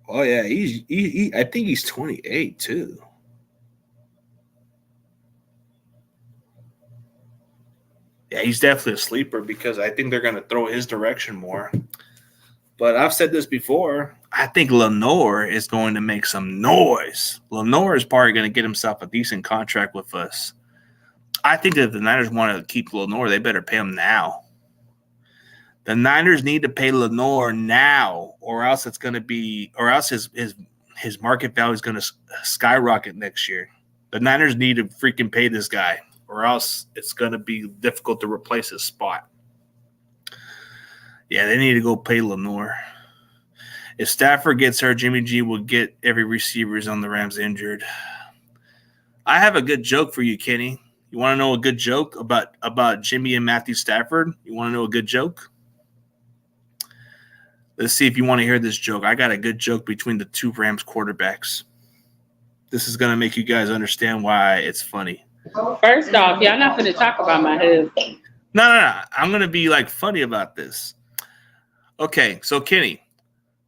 Oh yeah, I think he's 28 too. Yeah, he's definitely a sleeper because I think they're going to throw his direction more. But I've said this before. I think Lenore is going to make some noise. Lenore is probably going to get himself a decent contract with us. I think that if the Niners want to keep Lenore, they better pay him now. The Niners need to pay Lenore now, or else it's going to be, or else his market value is going to skyrocket next year. The Niners need to freaking pay this guy, or else it's going to be difficult to replace his spot. Yeah, they need to go pay Lenore. If Stafford gets hurt, Jimmy G will get every receivers on the Rams injured. I have a good joke for you, Kenny. You want to know a good joke about Jimmy and Matthew Stafford? You want to know a good joke? Let's see if you want to hear this joke. I got a good joke between the two Rams quarterbacks. This is going to make you guys understand why it's funny. First off, y'all not going to talk about my husband. No. I'm going to be like funny about this. Okay, so Kenny.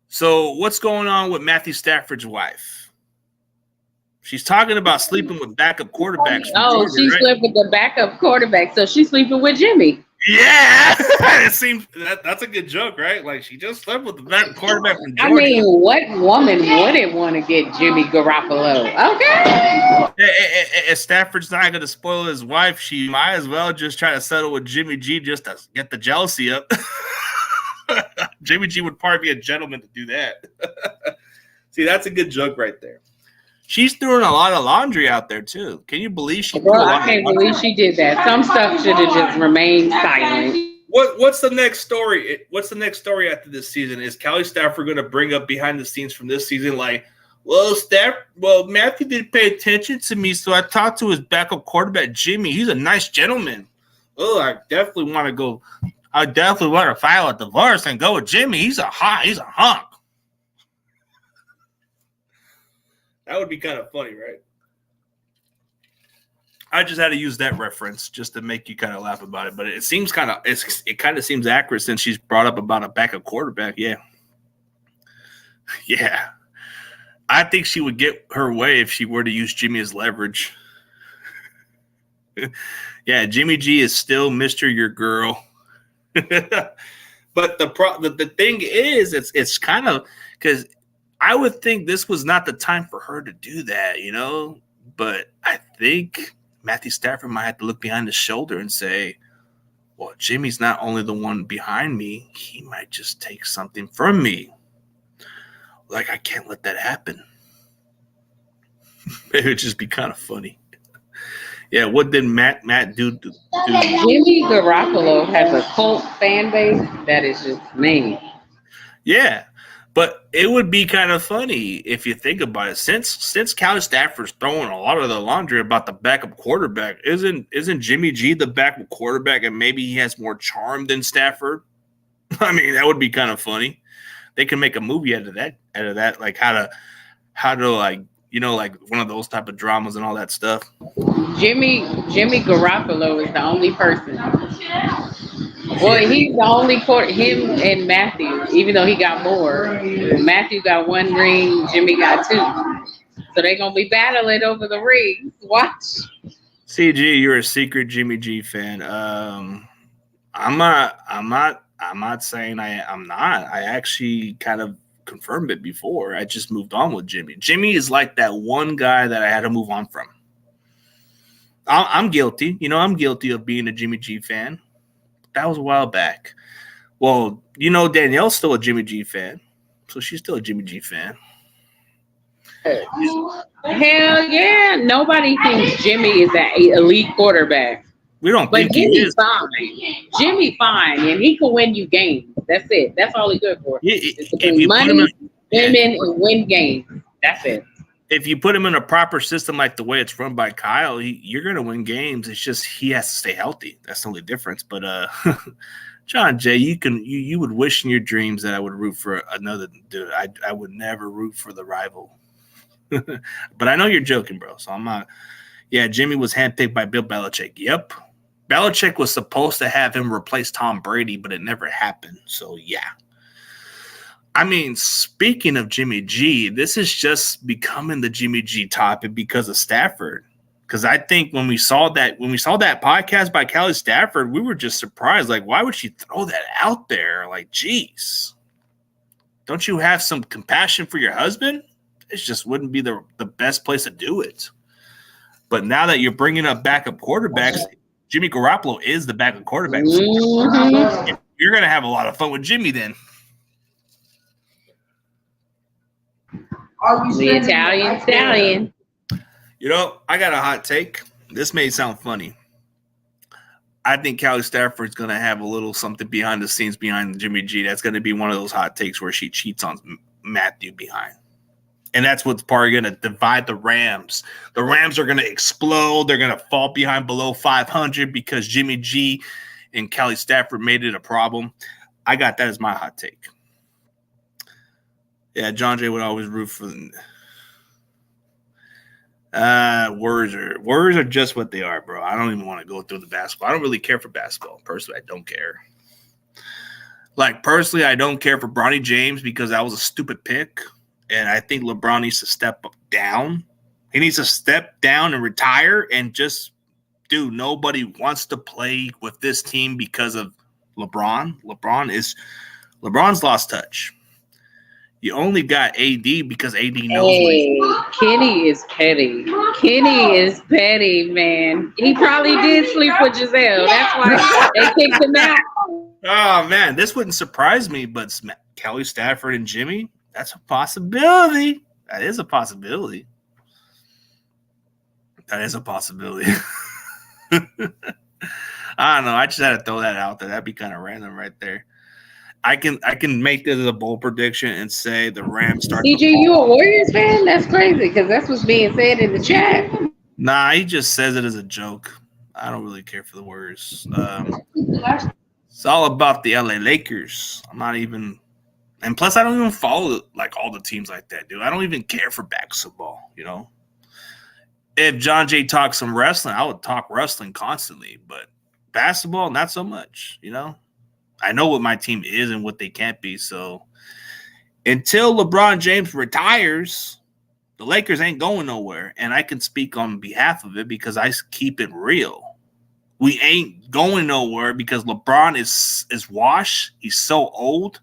So what's going on with Matthew Stafford's wife? She's talking about sleeping with backup quarterbacks. Oh, she slept with the backup quarterback, so she's sleeping with Jimmy. Yeah, it seems that's a good joke, right? Like she just slept with the backup quarterback from Georgia. I mean, what woman wouldn't want to get Jimmy Garoppolo? Okay. If Stafford's not going to spoil his wife, she might as well just try to settle with Jimmy G just to get the jealousy up. Jimmy G would probably be a gentleman to do that. See, that's a good joke right there. She's throwing a lot of laundry out there too. Can you believe she? Well, I can't believe she did that. Some stuff should have just remained silent. What's the next story? What's the next story after this season? Is Callie Stafford going to bring up behind the scenes from this season like, well, Matthew didn't pay attention to me, so I talked to his backup quarterback Jimmy. He's a nice gentleman. Oh, I definitely want to file a divorce and go with Jimmy. He's a hunk. That would be kind of funny, right? I just had to use that reference just to make you kind of laugh about it. But it seems it kind of seems accurate since she's brought up about a backup quarterback. Yeah. Yeah. I think she would get her way if she were to use Jimmy as leverage. Yeah, Jimmy G is still Mr. Your Girl. But the thing is, it's kind of because I would think this was not the time for her to do that, you know. But I think Matthew Stafford might have to look behind his shoulder and say, well, Jimmy's not only the one behind me, he might just take something from me. Like, I can't let that happen. It would just be kind of funny. Yeah, what did Matt do? Jimmy Garoppolo has a cult fan base that is just mean. Yeah, but it would be kind of funny if you think about it. Since Callie Stafford's throwing a lot of the laundry about the backup quarterback, isn't Jimmy G the backup quarterback, and maybe he has more charm than Stafford? I mean, that would be kind of funny. They can make a movie out of that, like how to like, you know, like one of those type of dramas and all that stuff. Jimmy Garoppolo is the only person. Well, he's the only him and Matthew, even though he got more. Matthew got 1 ring, Jimmy got 2. So they're gonna be battling over the rings. Watch. CG, you're a secret Jimmy G fan. I'm not saying I'm not. I actually kind of confirmed it before. I just moved on with Jimmy. Jimmy is like that one guy that I had to move on from. I'm guilty. You know, I'm guilty of being a Jimmy G fan. That was a while back. Well, you know, Danielle's still a Jimmy G fan. So she's still a Jimmy G fan. Hell yeah. Nobody thinks Jimmy is an elite quarterback. We don't But think he Jimmy's is. fine. Jimmy fine, and he can win you games. That's it. That's all he's good for. It's to If win you put him money, in, women, and win games. That's it. if you put him in a proper system like the way it's run by Kyle, you're going to win games. It's just he has to stay healthy. That's the only difference. But John Jay, you would wish in your dreams that I would root for another dude. I would never root for the rival. But I know you're joking, bro. So I'm not. Yeah, Jimmy was handpicked by Bill Belichick. Yep. Belichick was supposed to have him replace Tom Brady, but it never happened. So, yeah. I mean, speaking of Jimmy G, this is just becoming the Jimmy G topic because of Stafford. Because I think when we saw that podcast by Kelly Stafford, we were just surprised. Like, why would she throw that out there? Like, geez. Don't you have some compassion for your husband? It just wouldn't be the best place to do it. But now that you're bringing up backup quarterbacks, Jimmy Garoppolo is the backup quarterback. Mm-hmm. You're going to have a lot of fun with Jimmy then. The Italian stallion. You know, I got a hot take. This may sound funny. I think Kelly Stafford's going to have a little something behind the scenes behind Jimmy G. That's going to be one of those hot takes where she cheats on Matthew behind. And that's what's probably going to divide the Rams. The Rams are going to explode. They're going to fall behind below 500 because Jimmy G and Kelly Stafford made it a problem. I got that as my hot take. Yeah, John Jay would always root for them. Words are just what they are, bro. I don't even want to go through the basketball. I don't really care for basketball. Personally, I don't care. Like, personally, I don't care for Bronny James because that was a stupid pick. And I think LeBron needs to step down. He needs to step down and retire and just, dude, nobody wants to play with this team because of LeBron. LeBron's lost touch. You only got AD because AD knows Kenny is petty. Kenny is petty, man. He probably did sleep with Giselle. That's why they kicked him out. Oh, man, this wouldn't surprise me, but Kelly Stafford and Jimmy, that's a possibility. That is a possibility. I don't know. I just had to throw that out there. That'd be kind of random right there. I can make this as a bold prediction and say the Rams start. CG, you a Warriors fan? That's crazy because that's what's being said in the chat. Nah, he just says it as a joke. I don't really care for the Warriors. It's all about the LA Lakers. I'm not even, and plus I don't even follow like all the teams like that, dude. I don't even care for basketball, you know. If John Jay talks some wrestling, I would talk wrestling constantly, but basketball, not so much, you know. I know what my team is and what they can't be. So until LeBron James retires, the Lakers ain't going nowhere. And I can speak on behalf of it because I keep it real. We ain't going nowhere because LeBron is washed. He's so old.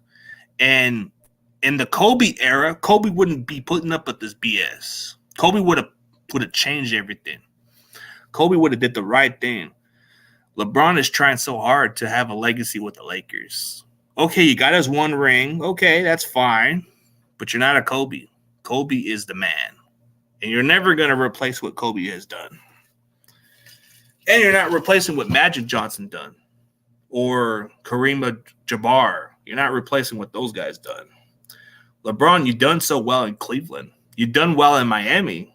And in the Kobe era, Kobe wouldn't be putting up with this BS. Kobe would have changed everything. Kobe would have did the right thing. LeBron is trying so hard to have a legacy with the Lakers. Okay, you got us one ring. Okay, that's fine. But you're not a Kobe. Kobe is the man. And you're never going to replace what Kobe has done. And you're not replacing what Magic Johnson done. Or Kareem Jabbar. You're not replacing what those guys done. LeBron, you've done so well in Cleveland. You've done well in Miami.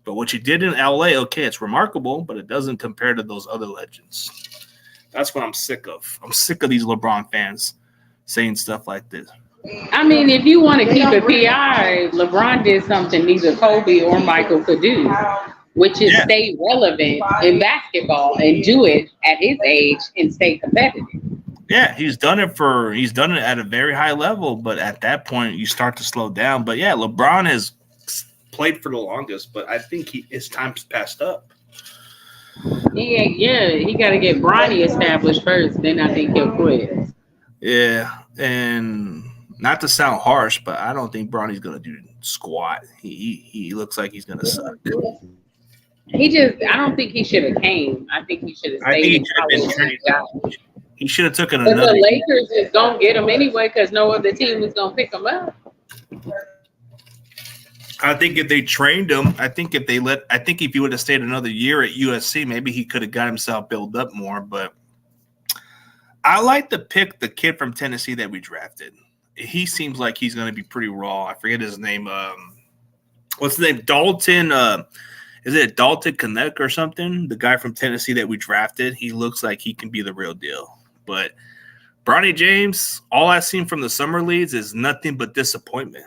But what you did in LA, okay, it's remarkable, but it doesn't compare to those other legends. That's what I'm sick of. I'm sick of these LeBron fans saying stuff like this. I mean, if you want to keep it PI, LeBron did something neither Kobe or Michael could do, which is stay relevant in basketball and do it at his age and stay competitive. Yeah, he's done it at a very high level, but at that point you start to slow down. But yeah, LeBron has played for the longest, but I think his time's passed up. Yeah, he got to get Bronny established first, then I think he'll quit. Yeah, and not to sound harsh, but I don't think Bronny's gonna do squat. He looks like he's gonna suck. I don't think he should have came. I think he should have stayed. He should have taken another. But the Lakers is gonna get him anyway because no other team is gonna pick him up. I think if they trained him, I think if he would have stayed another year at USC, maybe he could have got himself built up more. But I like to pick the kid from Tennessee that we drafted. He seems like he's going to be pretty raw. I forget his name. What's his name? Dalton. Is it Dalton Connect or something? The guy from Tennessee that we drafted. He looks like he can be the real deal. But Bronny James, all I've seen from the summer leagues is nothing but disappointment.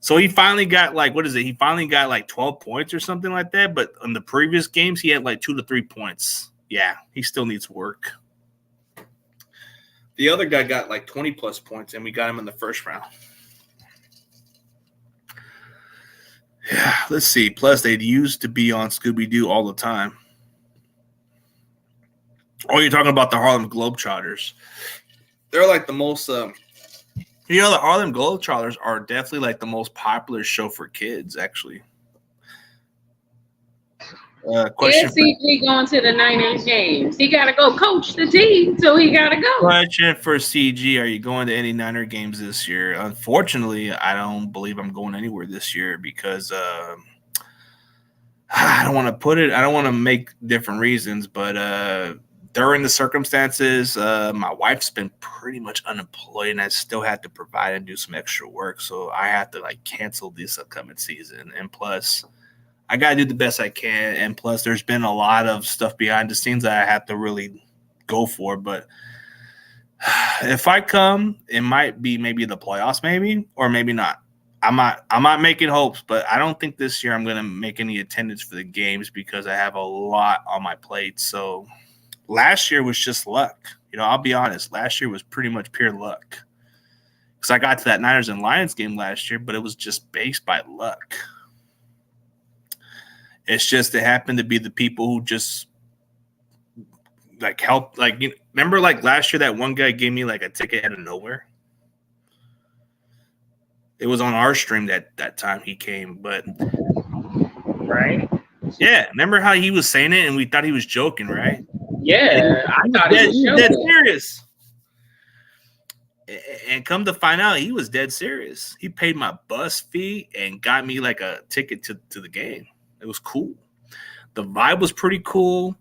So he finally got He finally got like 12 points or something like that. But in the previous games, he had like 2 to 3 points. Yeah, he still needs work. The other guy got like 20 plus points, and we got him in the first round. Yeah, let's see. Plus, they used to be on Scooby-Doo all the time. Oh, you're talking about the Harlem Globetrotters. They're like the most, the Harlem Globetrotters are definitely like the most popular show for kids, actually. Is CG going to the Niners games? He got to go coach the team, so he got to go. Question for CG: are you going to any Niner games this year? Unfortunately, I don't believe I'm going anywhere this year because I don't want to put it. I don't want to make different reasons, but during the circumstances, my wife's been pretty much unemployed, and I still had to provide and do some extra work, so I have to like cancel this upcoming season, and plus. I got to do the best I can, and plus there's been a lot of stuff behind the scenes that I have to really go for. But if I come, it might be maybe the playoffs, maybe, or maybe not. I'm not making hopes, but I don't think this year I'm going to make any attendance for the games because I have a lot on my plate. So last year was just luck. I'll be honest. Last year was pretty much pure luck because I got to that Niners and Lions game last year, but it was just based by luck. It's just it happened to be the people who just like helped. Like, remember, like last year, that one guy gave me like a ticket out of nowhere. It was on our stream that time he came, but right? Yeah, remember how he was saying it and we thought he was joking, right? Yeah, I thought he was dead serious. And come to find out, he was dead serious. He paid my bus fee and got me like a ticket to the game. It was cool. The vibe was pretty cool.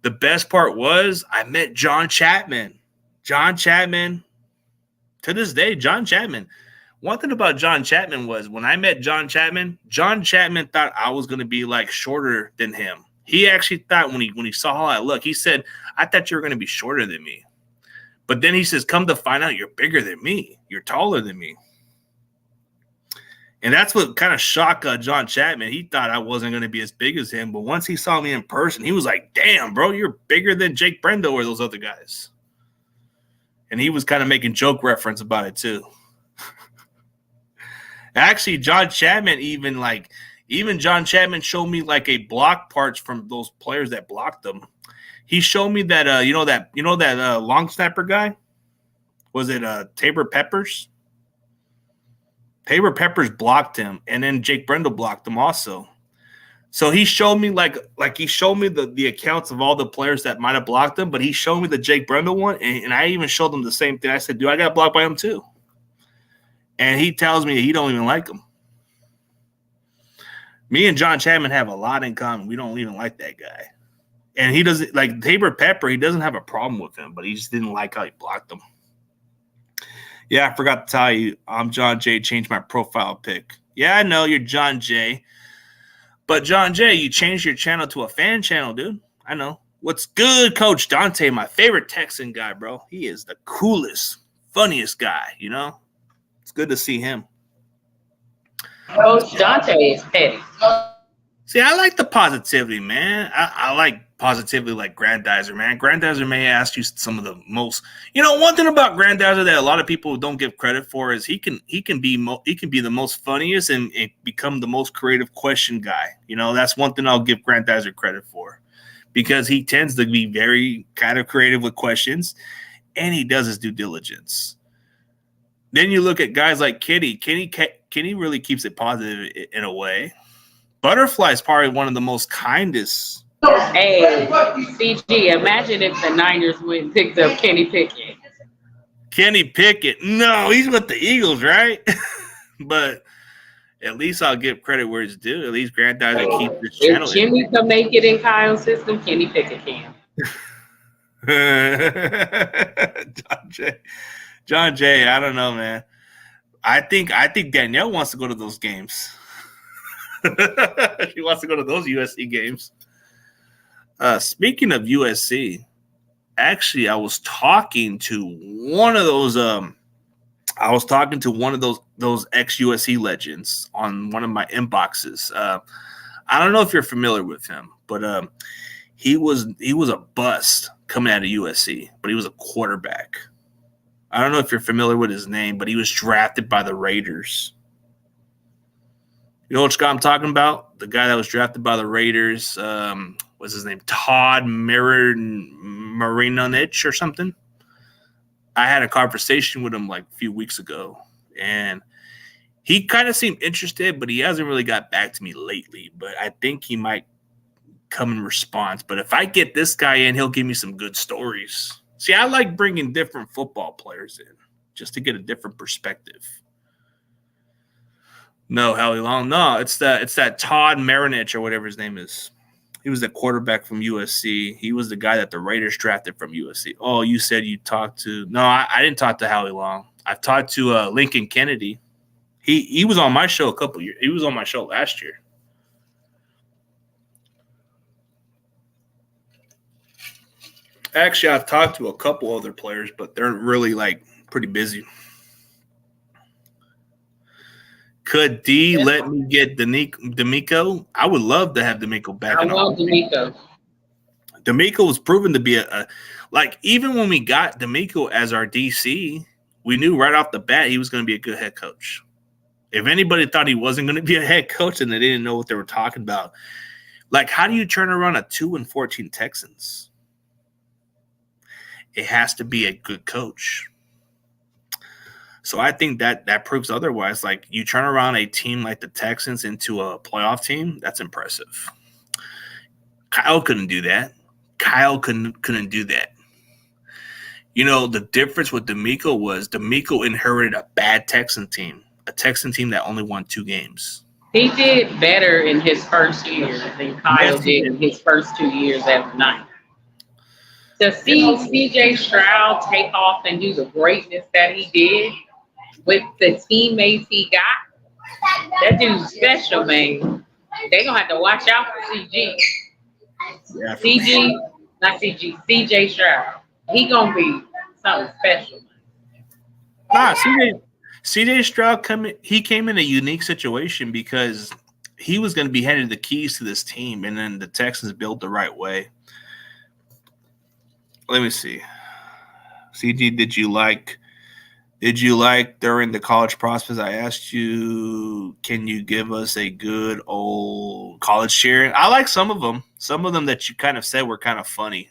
The best part was I met John Chapman. John Chapman, to this day, John Chapman. One thing about John Chapman was when I met John Chapman thought I was going to be like shorter than him. He actually thought when he saw how I look, he said, I thought you were going to be shorter than me. But then he says, come to find out you're bigger than me. You're taller than me. And that's what kind of shocked John Chapman. He thought I wasn't going to be as big as him. But once he saw me in person, he was like, damn, bro, you're bigger than Jake Brendo or those other guys. And he was kind of making joke reference about it too. Actually, John Chapman even John Chapman showed me like a block parts from those players that blocked them. He showed me that that long snapper guy. Was it Tabor Peppers? Tabor Peppers blocked him, and then Jake Brendel blocked him also. So he showed me like he showed me the accounts of all the players that might have blocked him, but he showed me the Jake Brendel one, and I even showed him the same thing. I said, dude, I got blocked by him too. And he tells me he don't even like him. Me and John Chapman have a lot in common. We don't even like that guy. And he doesn't like Tabor Pepper. He doesn't have a problem with him, but he just didn't like how he blocked him. Yeah, I forgot to tell you, I'm John Jay. Changed my profile pic. Yeah, I know you're John Jay. But John Jay, you changed your channel to a fan channel, dude. I know. What's good, Coach Dante, my favorite Texan guy, bro. He is the coolest, funniest guy, It's good to see him. Coach Dante is petty. See, I like the positivity, man. I like positivity like Grandizer, man. Grandizer may ask you some of the most, one thing about Grandizer that a lot of people don't give credit for is he can be the most funniest and become the most creative question guy. That's one thing I'll give Grandizer credit for because he tends to be very kind of creative with questions and he does his due diligence. Then you look at guys like Kenny. Kenny really keeps it positive in a way. Butterfly is probably one of the most kindest. Hey, CG, imagine if the Niners went and picked up Kenny Pickett. Kenny Pickett. No, he's with the Eagles, right? But At least I'll give credit where it's due. At least Grandizer keeps this If channel. Jimmy can make it in Kyle's system, Kenny Pickett can. John Jay, I don't know, man. I think Danielle wants to go to those games. She wants to go to those USC games. Speaking of USC, actually, I was talking to one of those ex USC legends on one of my inboxes. I don't know if you're familiar with him, but he was a bust coming out of USC, but he was a quarterback. I don't know if you're familiar with his name, but he was drafted by the Raiders. You know which guy I'm talking about? The guy that was drafted by the Raiders. What's his name? Todd Marinonich or something. I had a conversation with him like a few weeks ago, and he kind of seemed interested, but he hasn't really got back to me lately. But I think he might come in response. But if I get this guy in, he'll give me some good stories. See, I like bringing different football players in just to get a different perspective. No, Howie Long. No, it's that Todd Marinich or whatever his name is. He was the quarterback from USC. He was the guy that the Raiders drafted from USC. Oh, you said you talked to – no, I didn't talk to Howie Long. I've talked to Lincoln Kennedy. He was on my show a couple years – he was on my show last year. Actually, I've talked to a couple other players, but they're really, like, pretty busy. Could D let me get D'Amico? I would love to have D'Amico back. I want D'Amico. D'Amico was proven to be like, even when we got D'Amico as our DC, we knew right off the bat he was going to be a good head coach. If anybody thought he wasn't going to be a head coach and they didn't know what they were talking about, like, how do you turn around a 2-14 Texans? It has to be a good coach. So I think that proves otherwise. Like, you turn around a team like the Texans into a playoff team, that's impressive. Kyle couldn't do that. Kyle couldn't do that. You know, the difference with D'Amico was D'Amico inherited a bad Texan team, a Texan team that only won 2 games. He did better in his first year than Kyle did in his first 2 years at Ninth. To see CJ Stroud take off and do the greatness that he did with the teammates he got, that dude's special, man. They're going to have to watch out for CG. Yeah, CJ Stroud. He going to be something special. Nah, CJ Stroud came in a unique situation because he was going to be handed the keys to this team, and then the Texans built the right way. Let me see. CG, did you like during the college prospects? I asked you, can you give us a good old college cheer? I like some of them. Some of them that you kind of said were kind of funny.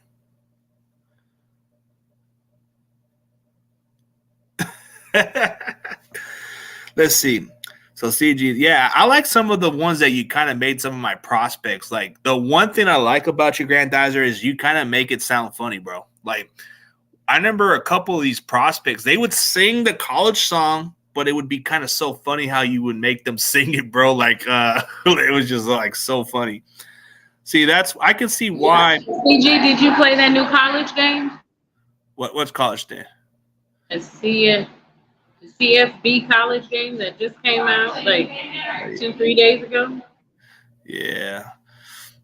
Let's see. So CG, yeah, I like some of the ones that you kind of made some of my prospects. Like, the one thing I like about you, Grandizer, is you kind of make it sound funny, bro. Like, I remember a couple of these prospects, they would sing the college song, but it would be kind of so funny how you would make them sing it, bro. Like, it was just like so funny. See, I can see why. CG, did you play that new college game? What's college day? The CFB college game that just came out like 2-3 days ago. Yeah.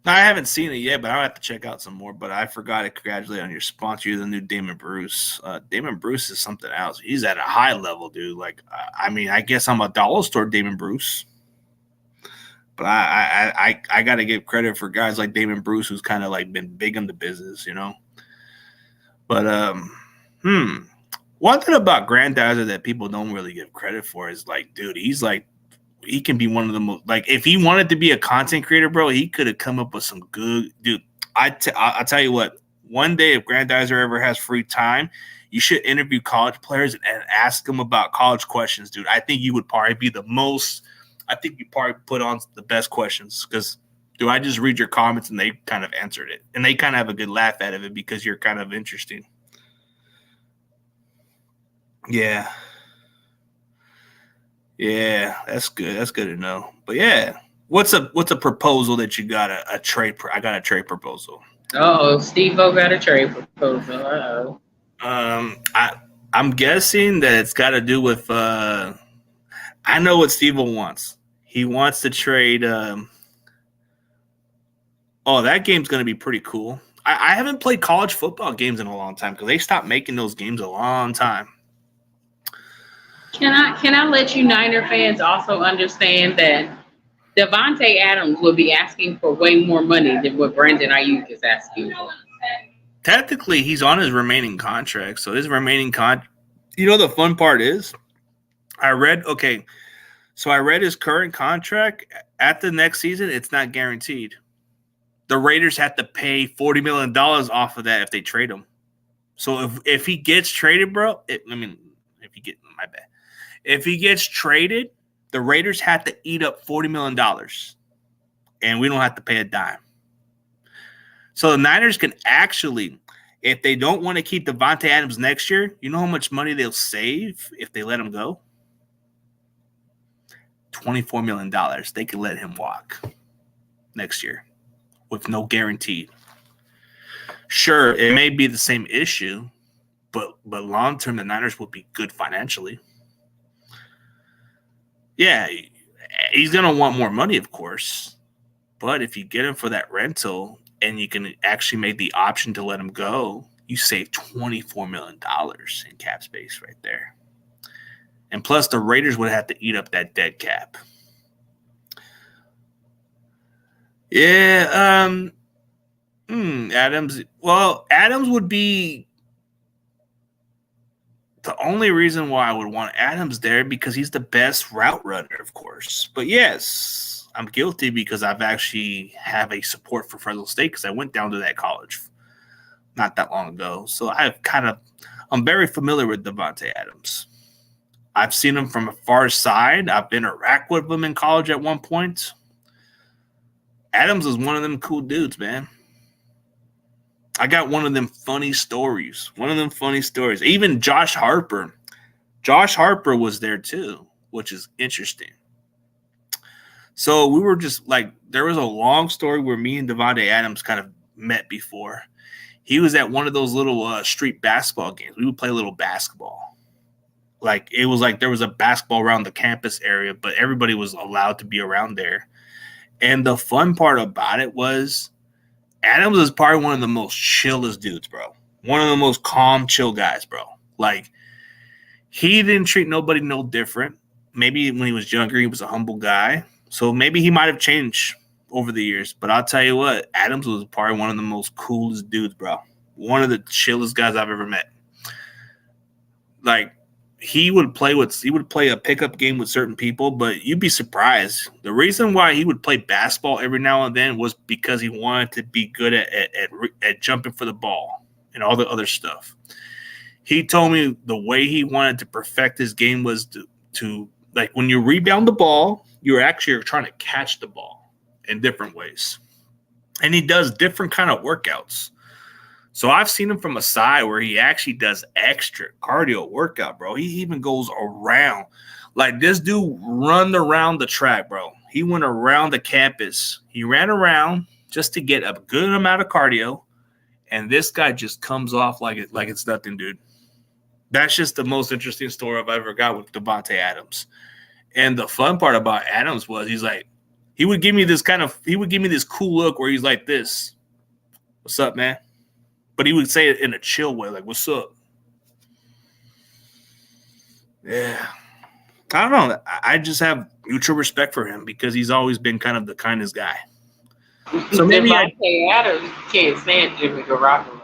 No, I haven't seen it yet, but I'll have to check out some more. But I forgot to congratulate on your sponsor. You're the new Damon Bruce. Damon Bruce is something else. He's at a high level, dude. Like, I mean, I guess I'm a dollar store Damon Bruce. But I got to give credit for guys like Damon Bruce, who's kind of like been big in the business, you know. But one thing about Grandizer that people don't really give credit for is, like, dude, he can be one of the most, like, if he wanted to be a content creator, bro, he could have come up with some good, dude. I'll tell you what, one day if Grandizer ever has free time, you should interview college players and ask them about college questions, dude. I think you would probably be you probably put on the best questions because, dude, I just read your comments and they kind of answered it. And they kind of have a good laugh out of it because you're kind of interesting. Yeah, that's good. That's good to know. But yeah, what's a proposal that you got? A trade? I got a trade proposal. Steve-O got a trade proposal. Uh-oh. I'm guessing that it's got to do with. I know what Steve wants. He wants to trade. Oh, that game's going to be pretty cool. I haven't played college football games in a long time because they stopped making those games a long time. Can I let you Niner fans also understand that Devontae Adams will be asking for way more money than what Brandon Ayuk is asking for? Technically, he's on his remaining contract. So his remaining the fun part is I read his current contract at the next season. It's not guaranteed. The Raiders have to pay $40 million off of that if they trade him. So if he gets traded, bro, if he gets traded, the Raiders have to eat up $40 million, and we don't have to pay a dime. So the Niners can actually, if they don't want to keep Devontae Adams next year, you know how much money they'll save if they let him go? $24 million. They can let him walk next year with no guarantee. Sure, it may be the same issue, but long term, the Niners will be good financially. Yeah, he's going to want more money, of course. But if you get him for that rental and you can actually make the option to let him go, you save $24 million in cap space right there. And plus, the Raiders would have to eat up that dead cap. Yeah, Adams. Well, Adams would be the only reason why I would want Adams there because he's the best route runner, of course. But yes, I'm guilty because I've actually have a support for Fresno State because I went down to that college not that long ago. So I'm very familiar with Devontae Adams. I've seen him from a far side. I've interacted with him in college at one point. Adams is one of them cool dudes, man. I got one of them funny stories. Even Josh Harper. Josh Harper was there too, which is interesting. So we were just like, there was a long story where me and Devontae Adams kind of met before. He was at one of those little street basketball games. We would play a little basketball. Like, it was like there was a basketball around the campus area, but everybody was allowed to be around there. And the fun part about it was Adams is probably one of the most chillest dudes, bro. One of the most calm, chill guys, bro. Like, he didn't treat nobody no different. Maybe when he was younger, he was a humble guy. So maybe he might have changed over the years. But I'll tell you what, Adams was probably one of the most coolest dudes, bro. One of the chillest guys I've ever met. Like, he would play a pickup game with certain people, but you'd be surprised. The reason why he would play basketball every now and then was because he wanted to be good at jumping for the ball and all the other stuff. He told me the way he wanted to perfect his game was to like when you rebound the ball, you're actually trying to catch the ball in different ways. And he does different kind of workouts. So I've seen him from a side where he actually does extra cardio workout, bro. He even goes around. Like, this dude run around the track, bro. He went around the campus. He ran around just to get a good amount of cardio. And this guy just comes off like it's nothing, dude. That's just the most interesting story I've ever got with Devontae Adams. And the fun part about Adams was he would give me this cool look where he's like this. What's up, man? But he would say it in a chill way, like, what's up? Yeah. I don't know. I just have mutual respect for him because he's always been kind of the kindest guy. So maybe Adams can't stand Jimmy Garoppolo.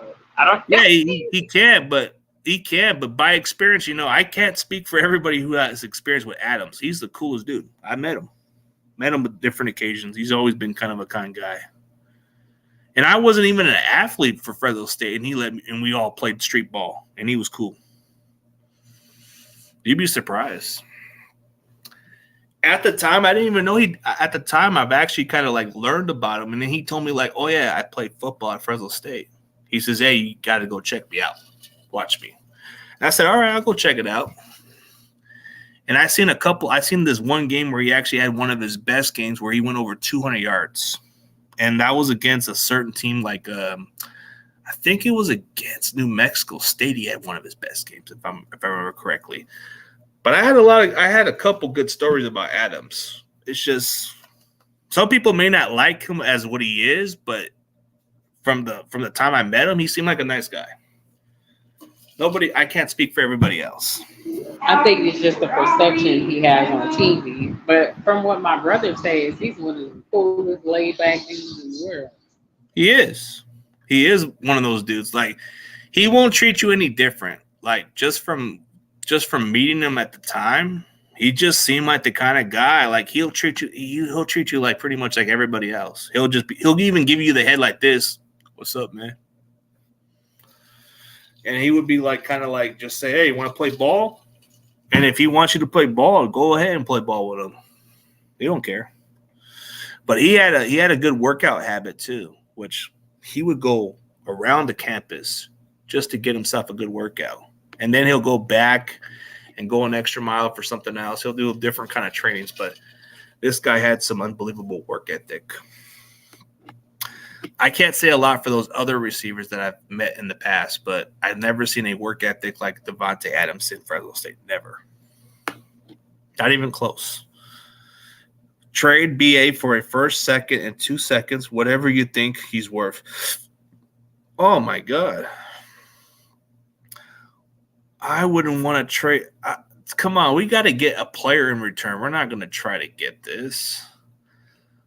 He can, but by experience, I can't speak for everybody who has experience with Adams. He's the coolest dude. I met him with different occasions. He's always been kind of a kind guy. And I wasn't even an athlete for Fresno State, and he let me, and we all played street ball, and he was cool. You'd be surprised. At the time, I didn't even know at the time, I've actually kind of like learned about him, and then he told me like, oh yeah, I played football at Fresno State. He says, hey, you got to go check me out. Watch me. And I said, all right, I'll go check it out. And I seen this one game where he actually had one of his best games where he went over 200 yards. And that was against a certain team like I think it was against New Mexico State. He had one of his best games, if I remember correctly. But I had a couple good stories about Adams. It's just some people may not like him as what he is, but from the time I met him, he seemed like a nice guy. I can't speak for everybody else. I think it's just the perception he has on TV. But from what my brother says, he's one of the coolest, laid back dudes in the world. He is. He is one of those dudes. Like, he won't treat you any different. Like, just from meeting him at the time, he just seemed like the kind of guy. Like, he'll treat you like pretty much like everybody else. He'll even give you the head like this. What's up, man? And he would be like, kind of like, just say, hey, you want to play ball? And if he wants you to play ball, go ahead and play ball with him. He don't care. But he had a good workout habit too, which he would go around the campus just to get himself a good workout. And then he'll go back and go an extra mile for something else. He'll do different kind of trainings, but this guy had some unbelievable work ethic. I can't say a lot for those other receivers that I've met in the past, but I've never seen a work ethic like Devontae Adams in Fresno State. Never. Not even close. Trade BA for a first, second, and 2 seconds, whatever you think he's worth. Oh, my God. I wouldn't want to trade. Come on, we got to get a player in return. We're not going to try to get this.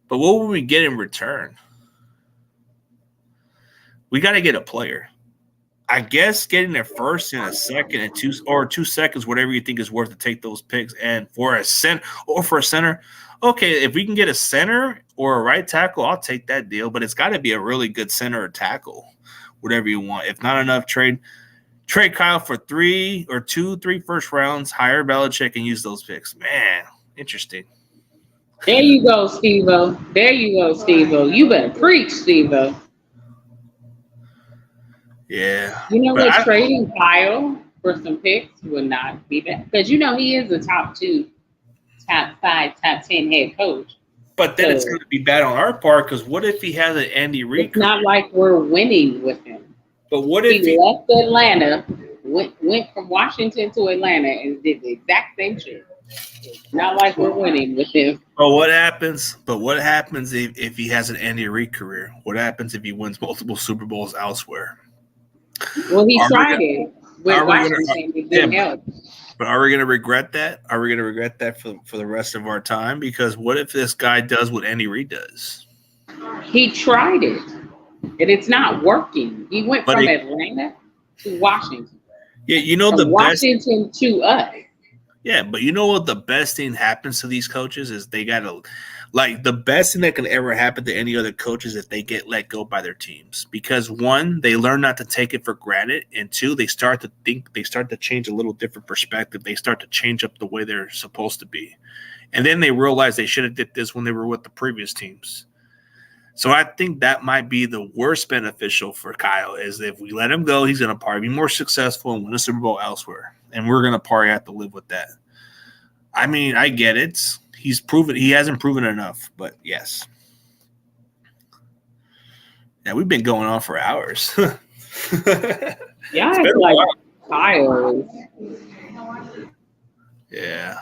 But what would we get in return? We got to get a player. I guess getting a first and a second and 2 seconds, whatever you think is worth to take those picks. And for a center, okay, if we can get a center or a right tackle, I'll take that deal. But it's got to be a really good center or tackle, whatever you want. If not enough, trade Kyle for 3 first rounds, hire Belichick, and use those picks. Man, interesting. There you go, Steve-O. You better preach, Steve-O. Yeah. You know what? Trading Kyle for some picks would not be bad. Because, he is a top 2, top 5, top 10 head coach. But then it's going to be bad on our part because what if he has an Andy Reid? It's not like we're winning with him. But what if he left Atlanta, went from Washington to Atlanta and did the exact same shit? It's not like we're winning with him. But what happens if he has an Andy Reid career? What happens if he wins multiple Super Bowls elsewhere? Well, he tried it with Washington. It didn't help. But are we going to regret that? Are we going to regret that for the rest of our time? Because what if this guy does what Andy Reid does? He tried it, and it's not working. He went from Atlanta to Washington. Yeah, from Washington to us. Yeah, but you know what the best thing happens to these coaches is they got to – like the best thing that can ever happen to any other coach is if they get let go by their teams. Because, 1, they learn not to take it for granted, and 2, they start to change a little different perspective. They start to change up the way they're supposed to be. And then they realize they should have did this when they were with the previous teams. So I think that might be the worst beneficial for Kyle is if we let him go, he's going to probably be more successful and win a Super Bowl elsewhere. And we're going to probably have to live with that. I mean, I get it. He hasn't proven enough, but yes. Yeah, we've been going on for hours. Yeah, it's like Kyle. Yeah.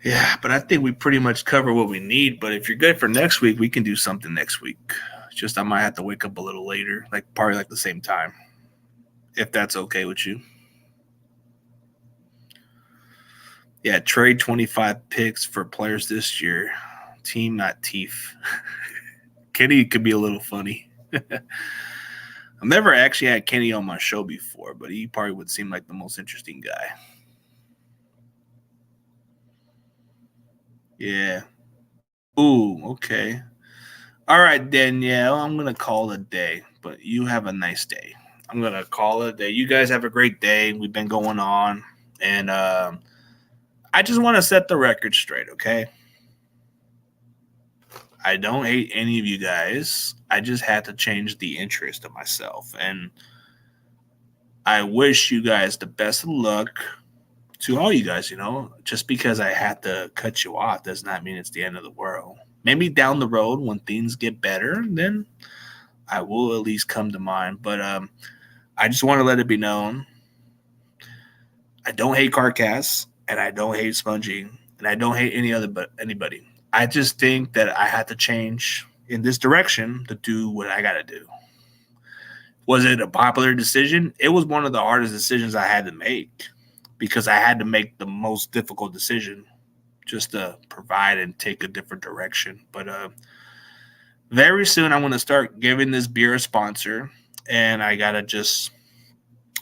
Yeah, but I think we pretty much cover what we need. But if you're good for next week, we can do something next week. It's just I might have to wake up a little later, probably the same time, if that's okay with you. Yeah, trade 25 picks for players this year. Team, not teeth. Kenny could be a little funny. I've never actually had Kenny on my show before, but he probably would seem like the most interesting guy. Yeah. Ooh, okay. All right, Danielle, I'm going to call it a day, but you have a nice day. I'm going to call it a day. You guys have a great day. We've been going on, and I just want to set the record straight, okay? I don't hate any of you guys. I just had to change the interest of myself, and I wish you guys the best of luck to all you guys, just because I had to cut you off does not mean it's the end of the world. Maybe down the road when things get better, then I will at least come to mind. But I just want to let it be known. I don't hate CarCast, and I don't hate sponging, and I don't hate anybody. I just think that I had to change in this direction to do what I got to do. Was it a popular decision? It was one of the hardest decisions I had to make because I had to make the most difficult decision just to provide and take a different direction. But very soon I'm going to start giving this beer a sponsor, and I got to just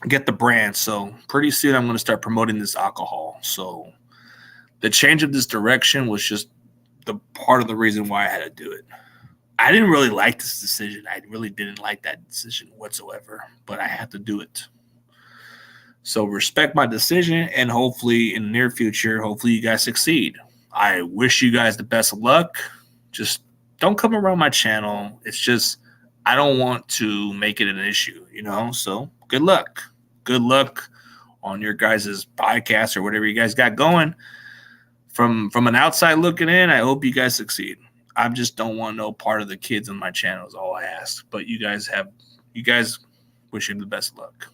get the brand. So pretty soon I'm going to start promoting this alcohol. So the change of this direction was just the part of the reason why I had to do it. I didn't really like this decision. I really didn't like that decision whatsoever, but I had to do it. So respect my decision, and hopefully in the near future, hopefully you guys succeed. I wish you guys the best of luck. Just don't come around my channel. It's just I don't want to make it an issue, So good luck. Good luck on your guys' podcast or whatever you guys got going. From an outside looking in, I hope you guys succeed. I just don't want no part of the kids on my channel is all I ask. But you guys wish you the best of luck.